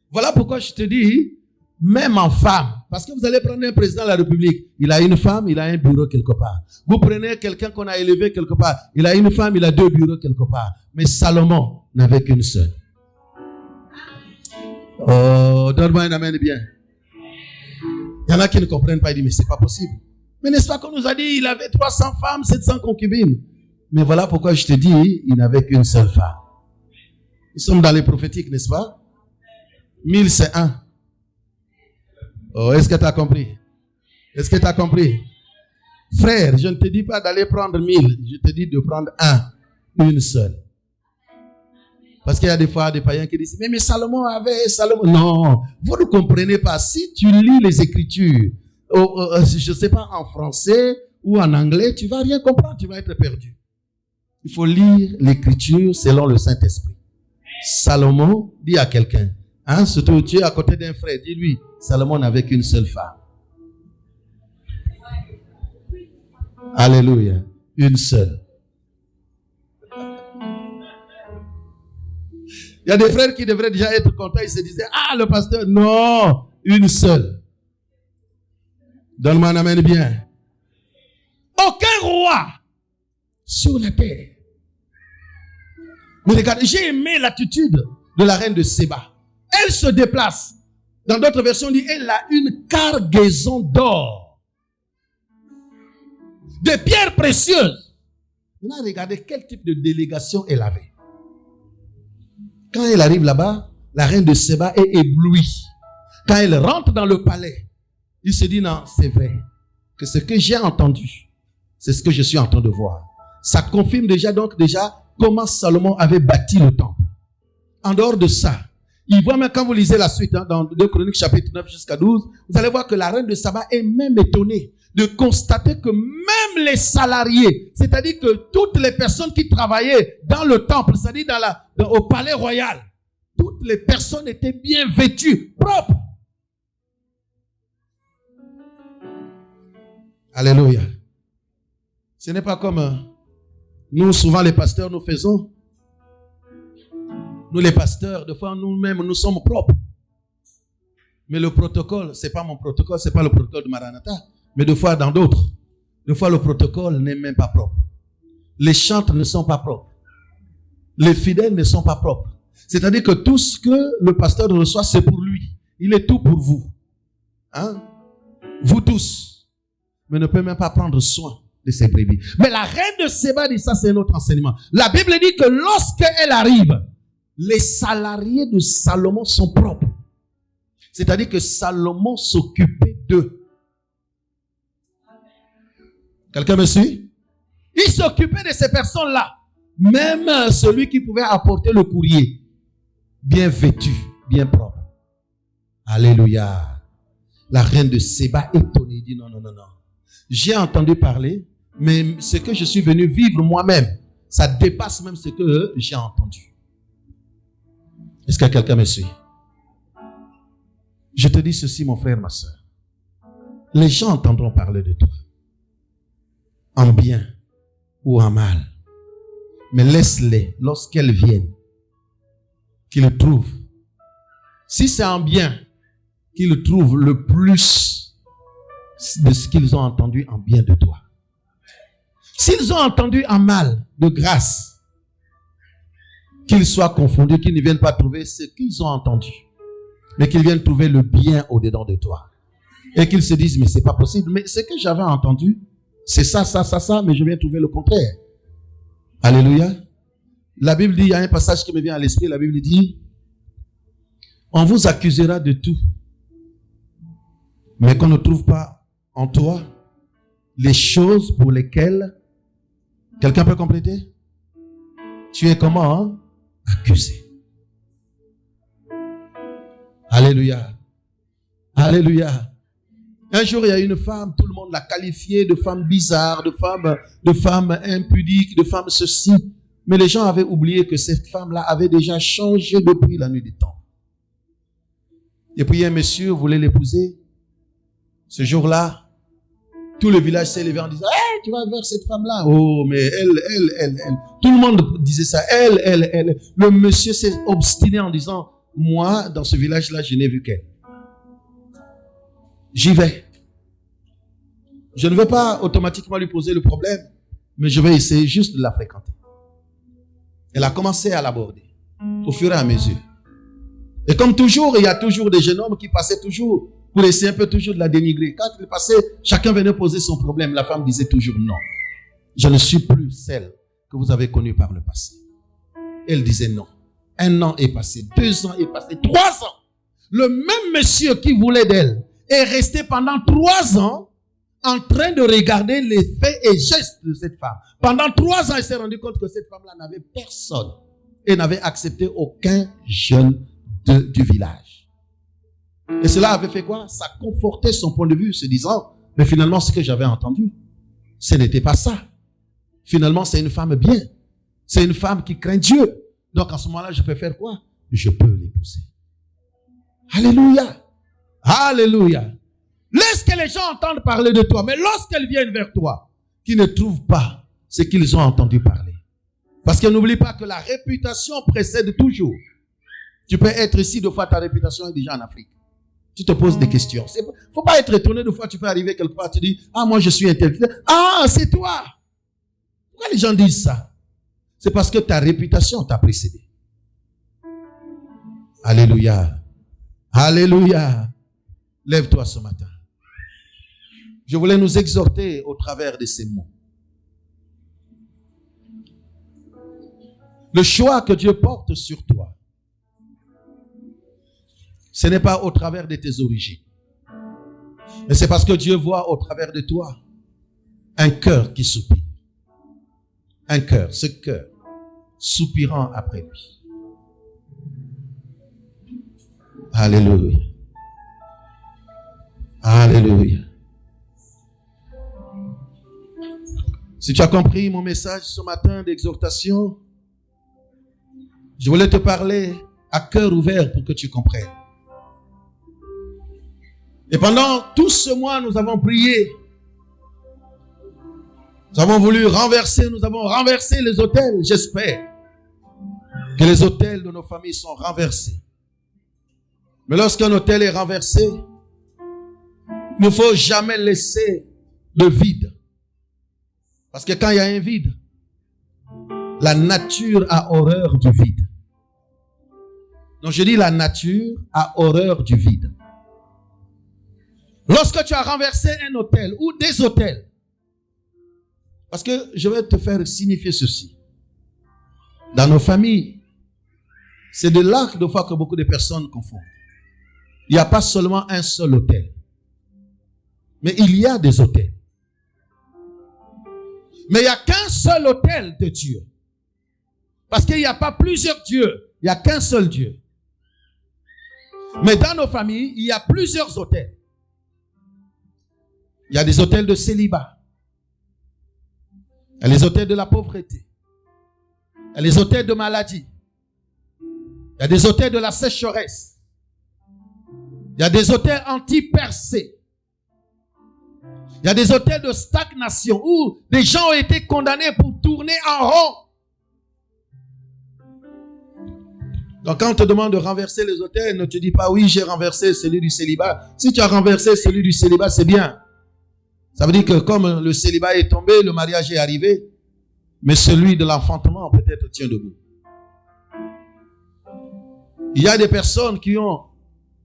Voilà pourquoi je te dis, même en femme, parce que vous allez prendre un président de la République, il a une femme, il a un bureau quelque part. Vous prenez quelqu'un qu'on a élevé quelque part, il a une femme, il a deux bureaux quelque part. Mais Salomon n'avait qu'une seule. Oh, donne-moi un amen bien. Il y en a qui ne comprennent pas, ils disent, mais c'est pas possible. Mais n'est-ce pas qu'on nous a dit, il avait 300 femmes, 700 concubines. Mais voilà pourquoi je te dis, il n'avait qu'une seule femme. Nous sommes dans les prophétiques, n'est-ce pas? 1000, c'est un. Oh, est-ce que tu as compris? Est-ce que tu as compris? Frère, je ne te dis pas d'aller prendre 1000. Je te dis de prendre une seule. Parce qu'il y a des fois des païens qui disent, mais Salomon avait Salomon. Non, vous ne comprenez pas. Si tu lis les Écritures, je ne sais pas, en français ou en anglais, tu ne vas rien comprendre, tu vas être perdu. Il faut lire l'Écriture selon le Saint-Esprit. Salomon dit à quelqu'un, surtout tu es à côté d'un frère, dis-lui, Salomon n'avait qu'une seule femme. Alléluia. Une seule. Il y a des frères qui devraient déjà être contents, ils se disaient, le pasteur, non, une seule. Donne-moi un amen bien. Aucun roi sur la terre. Mais regarde, j'ai aimé l'attitude de la reine de Séba. Elle se déplace. Dans d'autres versions, on dit, elle a une cargaison d'or. De pierres précieuses. Maintenant, regardez quel type de délégation elle avait. Quand elle arrive là-bas, la reine de Séba est éblouie. Quand elle rentre dans le palais, il se dit, non, c'est vrai, que ce que j'ai entendu, c'est ce que je suis en train de voir. Ça confirme déjà comment Salomon avait bâti le temple. En dehors de ça, il voit même quand vous lisez la suite, dans 2 Chroniques chapitre 9 jusqu'à 12, vous allez voir que la reine de Saba est même étonnée de constater que même les salariés, c'est-à-dire que toutes les personnes qui travaillaient dans le temple, c'est-à-dire au palais royal, toutes les personnes étaient bien vêtues, propres. Alléluia. Ce n'est pas comme nous, souvent les pasteurs, nous faisons. Nous les pasteurs, des fois nous-mêmes, nous sommes propres. Mais le protocole, c'est pas mon protocole, c'est pas le protocole de Maranatha. Mais des fois dans d'autres, des fois le protocole n'est même pas propre. Les chantres ne sont pas propres. Les fidèles ne sont pas propres. C'est-à-dire que tout ce que le pasteur reçoit, c'est pour lui. Il est tout pour vous. Hein? Vous tous. Mais ne peut même pas prendre soin de ses brebis. Mais la reine de Séba dit ça, c'est notre enseignement. La Bible dit que lorsqu'elle arrive, les salariés de Salomon sont propres. C'est-à-dire que Salomon s'occupait d'eux. Quelqu'un me suit? Il s'occupait de ces personnes-là. Même celui qui pouvait apporter le courrier. Bien vêtu, bien propre. Alléluia. La reine de Séba étonnée dit non. J'ai entendu parler, mais ce que je suis venu vivre moi-même, ça dépasse même ce que j'ai entendu. Est-ce que quelqu'un me suit? Je te dis ceci, mon frère, ma soeur. Les gens entendront parler de toi. En bien ou en mal. Mais laisse-les, lorsqu'elles viennent, qu'ils le trouvent. Si c'est en bien, qu'ils trouvent le plus de ce qu'ils ont entendu en bien de toi. S'ils ont entendu en mal, de grâce, qu'ils soient confondus, qu'ils ne viennent pas trouver ce qu'ils ont entendu, mais qu'ils viennent trouver le bien au-dedans de toi. Et qu'ils se disent, mais c'est pas possible. Mais ce que j'avais entendu, c'est ça, mais je viens trouver le contraire. Alléluia. La Bible dit, il y a un passage qui me vient à l'esprit, la Bible dit, on vous accusera de tout, mais qu'on ne trouve pas en toi les choses pour lesquelles, quelqu'un peut compléter? Tu es comment, hein? Accusé. Alléluia. Alléluia. Un jour, il y a une femme, tout le monde l'a qualifiée de femme bizarre, de femme impudique, de femme ceci. Mais les gens avaient oublié que cette femme-là avait déjà changé depuis la nuit des temps. Et puis un monsieur voulait l'épouser. Ce jour-là, tout le village s'est levé en disant, hey, tu vas vers cette femme-là. Oh, mais elle. Tout le monde disait ça. Elle. Le monsieur s'est obstiné en disant, moi, dans ce village-là, je n'ai vu qu'elle. J'y vais. Je ne vais pas automatiquement lui poser le problème, mais je vais essayer juste de la fréquenter. Elle a commencé à l'aborder au fur et à mesure. Et comme toujours, il y a toujours des jeunes hommes qui passaient toujours pour essayer un peu toujours de la dénigrer. Quand il passait, chacun venait poser son problème. La femme disait toujours non. Je ne suis plus celle que vous avez connue par le passé. Elle disait non. 1 an est passé, 2 ans est passé, 3 ans. Le même monsieur qui voulait d'elle est resté pendant 3 ans en train de regarder les faits et gestes de cette femme. Pendant 3 ans, il s'est rendu compte que cette femme-là n'avait personne et n'avait accepté aucun jeune du village. Et cela avait fait quoi? Ça confortait son point de vue, se disant, mais finalement, ce que j'avais entendu, ce n'était pas ça. Finalement, c'est une femme bien. C'est une femme qui craint Dieu. Donc, en ce moment-là, je peux faire quoi? Je peux l'épouser. Alléluia. Alléluia. Laisse que les gens entendent parler de toi, mais lorsqu'elles viennent vers toi, qu'ils ne trouvent pas ce qu'ils ont entendu parler. Parce que n'oublie pas que la réputation précède toujours. Tu peux être ici, deux fois ta réputation est déjà en Afrique. Tu te poses des questions. Faut pas être étonné, deux fois tu peux arriver quelque part, tu dis, ah, moi je suis intelligent. Ah, c'est toi. Pourquoi les gens disent ça? C'est parce que ta réputation t'a précédé. Alléluia. Alléluia. Lève-toi ce matin. Je voulais nous exhorter au travers de ces mots. Le choix que Dieu porte sur toi, ce n'est pas au travers de tes origines, mais c'est parce que Dieu voit au travers de toi un cœur qui soupire. Un cœur, ce cœur, soupirant après lui. Alléluia. Alléluia. Si tu as compris mon message ce matin d'exhortation, je voulais te parler à cœur ouvert pour que tu comprennes. Et pendant tout ce mois, nous avons prié. Nous avons renversé les autels. J'espère que les autels de nos familles sont renversés. Mais lorsqu'un autel est renversé, il ne faut jamais laisser le vide. Parce que quand il y a un vide, la nature a horreur du vide. Donc je dis la nature a horreur du vide. Lorsque tu as renversé un autel ou des autels, parce que je vais te faire signifier ceci. Dans nos familles, c'est de là de fois que beaucoup de personnes confondent. Il n'y a pas seulement un seul autel, mais il y a des autels. Mais il n'y a qu'un seul autel de Dieu. Parce qu'il n'y a pas plusieurs dieux, il n'y a qu'un seul Dieu. Mais dans nos familles, il y a plusieurs autels. Il y a des autels de célibat. Il y a les autels de la pauvreté. Il y a les autels de maladie. Il y a des autels de la sécheresse. Il y a des autels anti-percés. Il y a des autels de stagnation où des gens ont été condamnés pour tourner en rond. Donc quand on te demande de renverser les autels, ne te dis pas oui, j'ai renversé celui du célibat. Si tu as renversé celui du célibat, c'est bien. Ça veut dire que comme le célibat est tombé, le mariage est arrivé, mais celui de l'enfantement peut-être tient debout. Il y a des personnes qui ont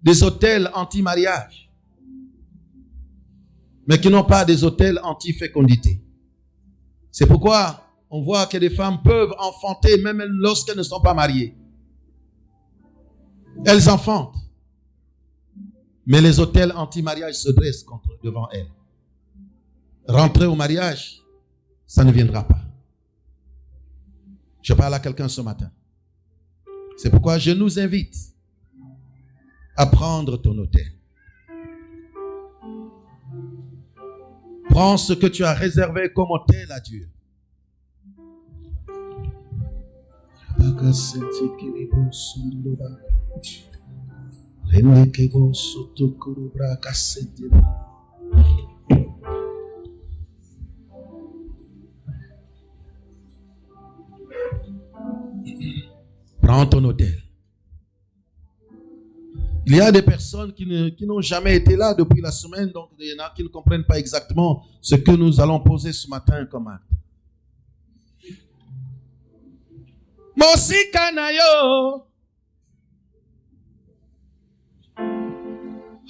des autels anti-mariage, mais qui n'ont pas des autels anti-fécondité. C'est pourquoi on voit que des femmes peuvent enfanter même lorsqu'elles ne sont pas mariées. Elles enfantent. Mais les autels anti-mariage se dressent devant elles. Rentrer au mariage, ça ne viendra pas. Je parle à quelqu'un ce matin. C'est pourquoi je nous invite à prendre ton autel. Prends ce que tu as réservé comme autel à Dieu. Prends ton autel. Il y a des personnes qui n'ont jamais été là depuis la semaine, donc il y en a qui ne comprennent pas exactement ce que nous allons poser ce matin comme acte. Mosika na yo.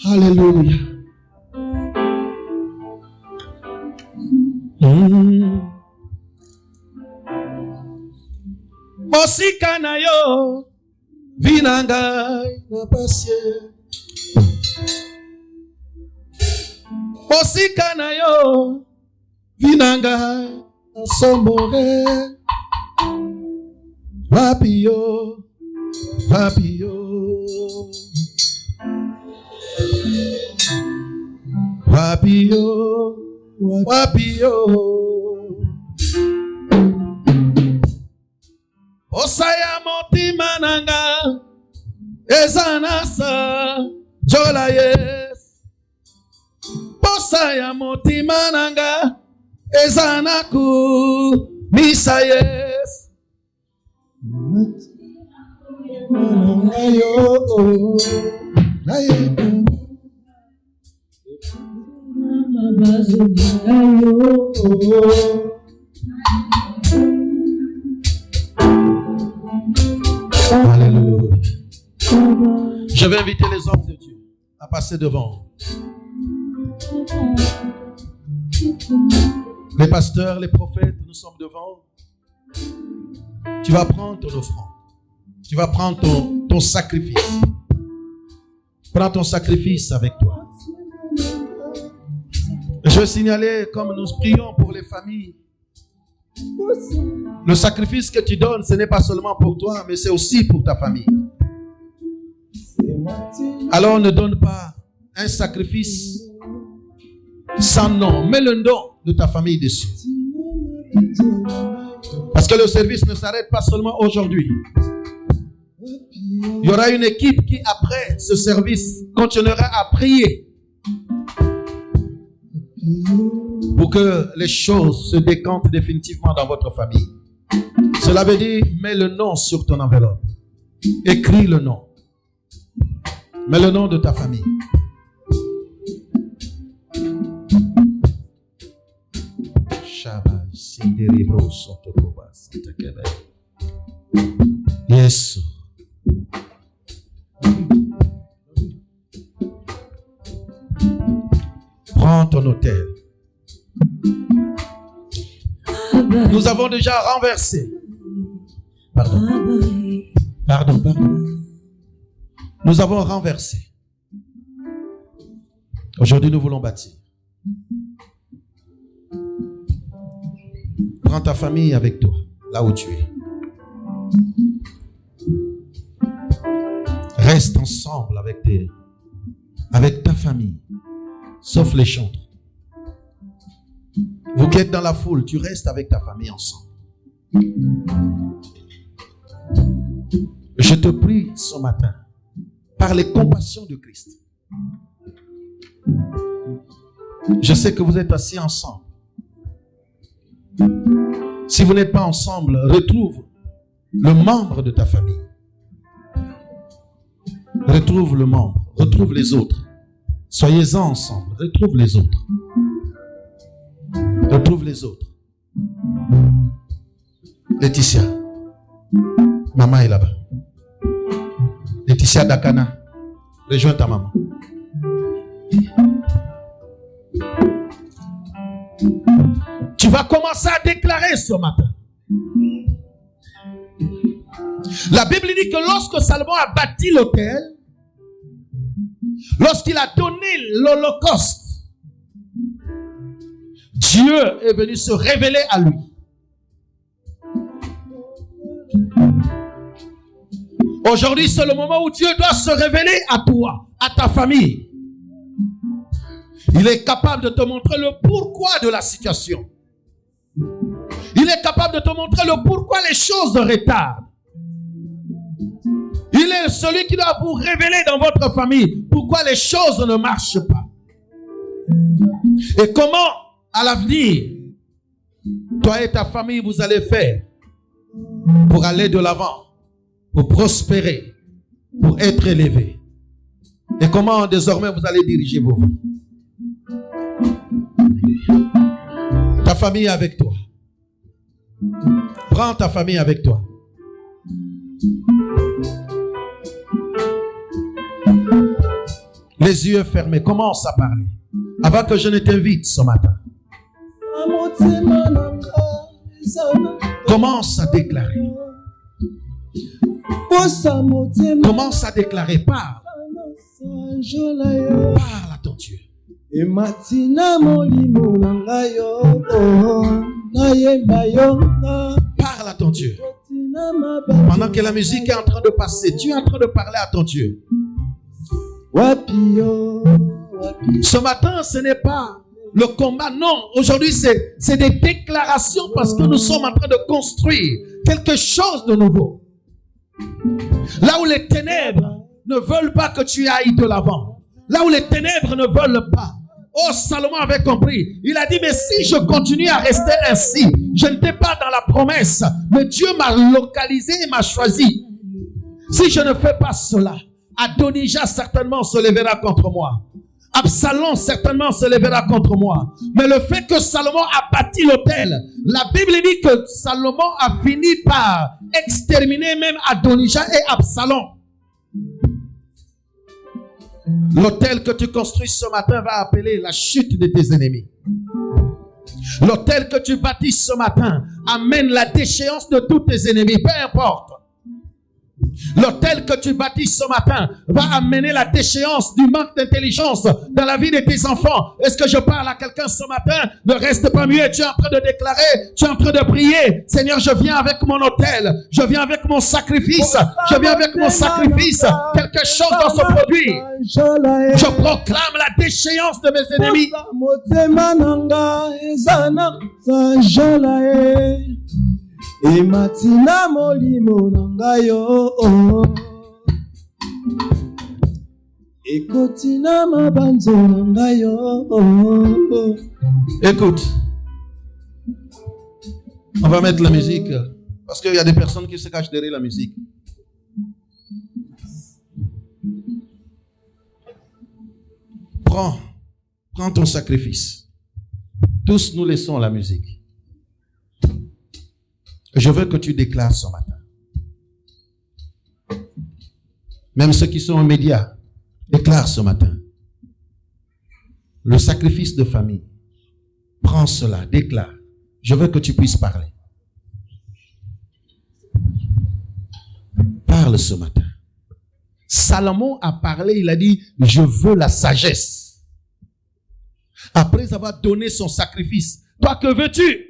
Alléluia. Mosika na yo. Vinanga na pasie. Mosika na yo. Vinanga na sombore. Rapio, rapio, rapio, rapio. Osaya motima nanga, ezanasa, jola yes. Osaya motima nanga, ezanaku, misa yes. Alléluia. Je vais inviter les hommes de Dieu à passer devant. Les pasteurs, les prophètes, nous sommes devant. Tu vas prendre ton offrande. Tu vas prendre ton sacrifice. Prends ton sacrifice avec toi. Je veux signaler, comme nous prions pour les familles, le sacrifice que tu donnes, ce n'est pas seulement pour toi, mais c'est aussi pour ta famille. Alors ne donne pas un sacrifice sans nom. Mets le nom de ta famille dessus. Parce que le service ne s'arrête pas seulement aujourd'hui. Il y aura une équipe qui, après ce service, continuera à prier pour que les choses se décantent définitivement dans votre famille. Cela veut dire, mets le nom sur ton enveloppe. Écris le nom. Mets le nom de ta famille. Yes. Prends ton autel. Nous avons déjà renversé. Pardon. Nous avons renversé. Aujourd'hui, nous voulons bâtir. Prends ta famille avec toi, là où tu es. Reste ensemble avec ta famille, sauf les chantres. Vous qui êtes dans la foule, tu restes avec ta famille ensemble. Je te prie ce matin, par les compassions de Christ. Je sais que vous êtes assis ensemble. Si vous n'êtes pas ensemble, retrouve le membre de ta famille. Retrouve le membre, retrouve les autres. Soyez-en ensemble, retrouve les autres. Retrouve les autres. Laetitia, maman est là-bas. Laetitia Dakana, rejoins ta maman. Tu vas commencer à déclarer ce matin. La Bible dit que lorsque Salomon a bâti l'autel, lorsqu'il a donné l'holocauste, Dieu est venu se révéler à lui. Aujourd'hui, c'est le moment où Dieu doit se révéler à toi, à ta famille. Il est capable de te montrer le pourquoi de la situation. Il est capable de te montrer le pourquoi les choses retardent. Il est celui qui doit vous révéler dans votre famille pourquoi les choses ne marchent pas. Et comment, à l'avenir, toi et ta famille, vous allez faire pour aller de l'avant, pour prospérer, pour être élevé. Et comment désormais vous allez diriger vos vies. Ta famille est avec toi. Prends ta famille avec toi. Les yeux fermés, commence à parler. Avant que je ne t'invite ce matin. Commence à déclarer. Commence à déclarer. Parle. Parle à ton Dieu. Parle à ton Dieu. Pendant que la musique est en train de passer, tu es en train de parler à ton Dieu. Ce matin, ce n'est pas le combat, non. Aujourd'hui, c'est des déclarations parce que nous sommes en train de construire quelque chose de nouveau. Là où les ténèbres ne veulent pas que tu ailles de l'avant. Là où les ténèbres ne veulent pas. Oh, Salomon avait compris. Il a dit, mais si je continue à rester ainsi, je n'étais pas dans la promesse, mais Dieu m'a localisé et m'a choisi. Si je ne fais pas cela, Adonijah certainement se lèvera contre moi. Absalom certainement se lèvera contre moi. Mais le fait que Salomon a bâti l'autel, la Bible dit que Salomon a fini par exterminer même Adonijah et Absalom. L'autel que tu construis ce matin va appeler la chute de tes ennemis. L'autel que tu bâtis ce matin amène la déchéance de tous tes ennemis, peu importe. L'autel que tu bâtis ce matin va amener la déchéance du manque d'intelligence dans la vie de tes enfants. Est-ce que je parle à quelqu'un ce matin? Ne reste pas muet. Tu es en train de déclarer, tu es en train de prier. Seigneur, je viens avec mon autel. Je viens avec mon sacrifice. Je viens avec mon sacrifice. Quelque chose doit se produire. Je proclame la déchéance de mes ennemis. Ematina molimo nangayo ekotina mabanzo nangayo. Écoute, on va mettre la musique parce qu'il y a des personnes qui se cachent derrière la musique. Prends ton sacrifice. Tous nous laissons la musique. Je veux que tu déclares ce matin. Même ceux qui sont aux médias, déclare ce matin. Le sacrifice de famille. Prends cela, déclare. Je veux que tu puisses parler. Parle ce matin. Salomon a parlé, il a dit, je veux la sagesse. Après avoir donné son sacrifice, toi que veux-tu?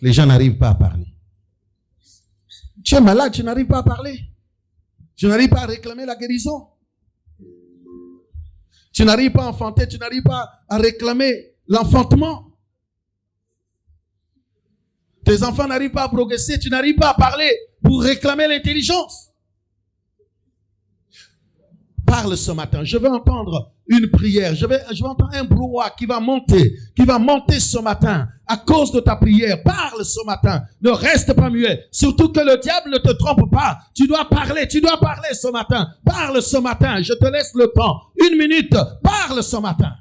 Les gens n'arrivent pas à parler. Tu es malade, tu n'arrives pas à parler. Tu n'arrives pas à réclamer la guérison. Tu n'arrives pas à enfanter, tu n'arrives pas à réclamer l'enfantement. Tes enfants n'arrivent pas à progresser, tu n'arrives pas à parler pour réclamer l'intelligence. Parle ce matin. Je veux entendre une prière. Je vais entendre un brouhaha qui va monter ce matin à cause de ta prière. Parle ce matin. Ne reste pas muet. Surtout que le diable ne te trompe pas. Tu dois parler ce matin. Parle ce matin. Je te laisse le temps. 1 minute. Parle ce matin.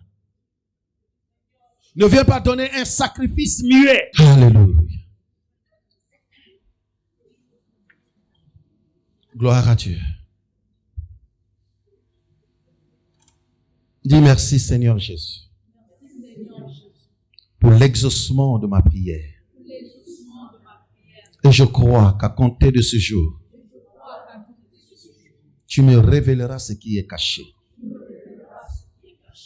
Ne viens pas donner un sacrifice muet. Alléluia. Gloire à Dieu. Dis merci Seigneur Jésus pour l'exaucement de ma prière. Et je crois qu'à compter de ce jour, tu me révéleras ce qui est caché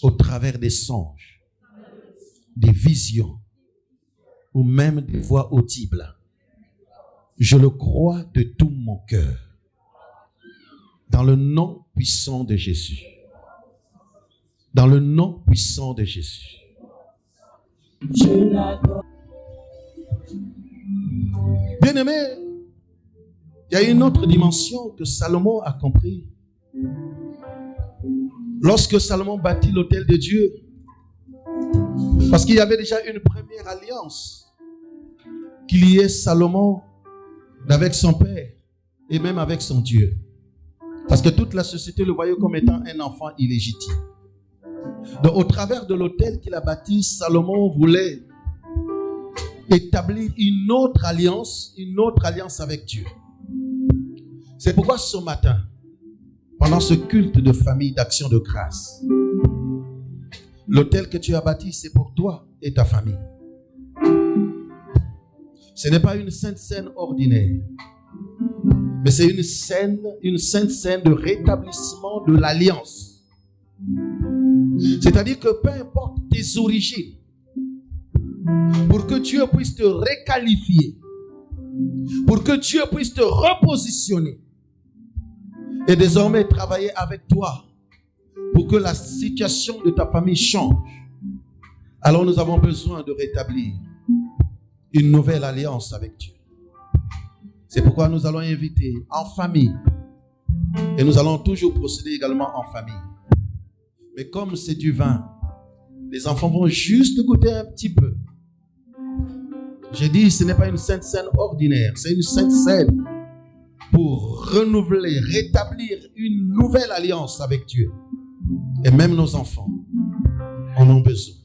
au travers des songes, des visions ou même des voix audibles. Je le crois de tout mon cœur. Dans le nom puissant de Jésus. Dans le nom puissant de Jésus. Bien-aimé, il y a une autre dimension que Salomon a compris. Lorsque Salomon bâtit l'autel de Dieu, parce qu'il y avait déjà une première alliance qui liait Salomon avec son père et même avec son Dieu. Parce que toute la société le voyait comme étant un enfant illégitime. Donc, au travers de l'autel qu'il a bâti, Salomon voulait établir une autre alliance avec Dieu. C'est pourquoi ce matin, pendant ce culte de famille, d'action de grâce, l'autel que tu as bâti, c'est pour toi et ta famille. Ce n'est pas une sainte scène ordinaire, mais c'est une sainte scène de rétablissement de l'alliance. C'est-à-dire que peu importe tes origines, pour que Dieu puisse te requalifier, pour que Dieu puisse te repositionner et désormais travailler avec toi pour que la situation de ta famille change, alors nous avons besoin de rétablir une nouvelle alliance avec Dieu. C'est pourquoi nous allons inviter en famille et nous allons toujours procéder également en famille. Mais comme c'est du vin, les enfants vont juste goûter un petit peu. J'ai dit, ce n'est pas une sainte scène ordinaire, c'est une sainte scène pour renouveler, rétablir une nouvelle alliance avec Dieu. Et même nos enfants en ont besoin.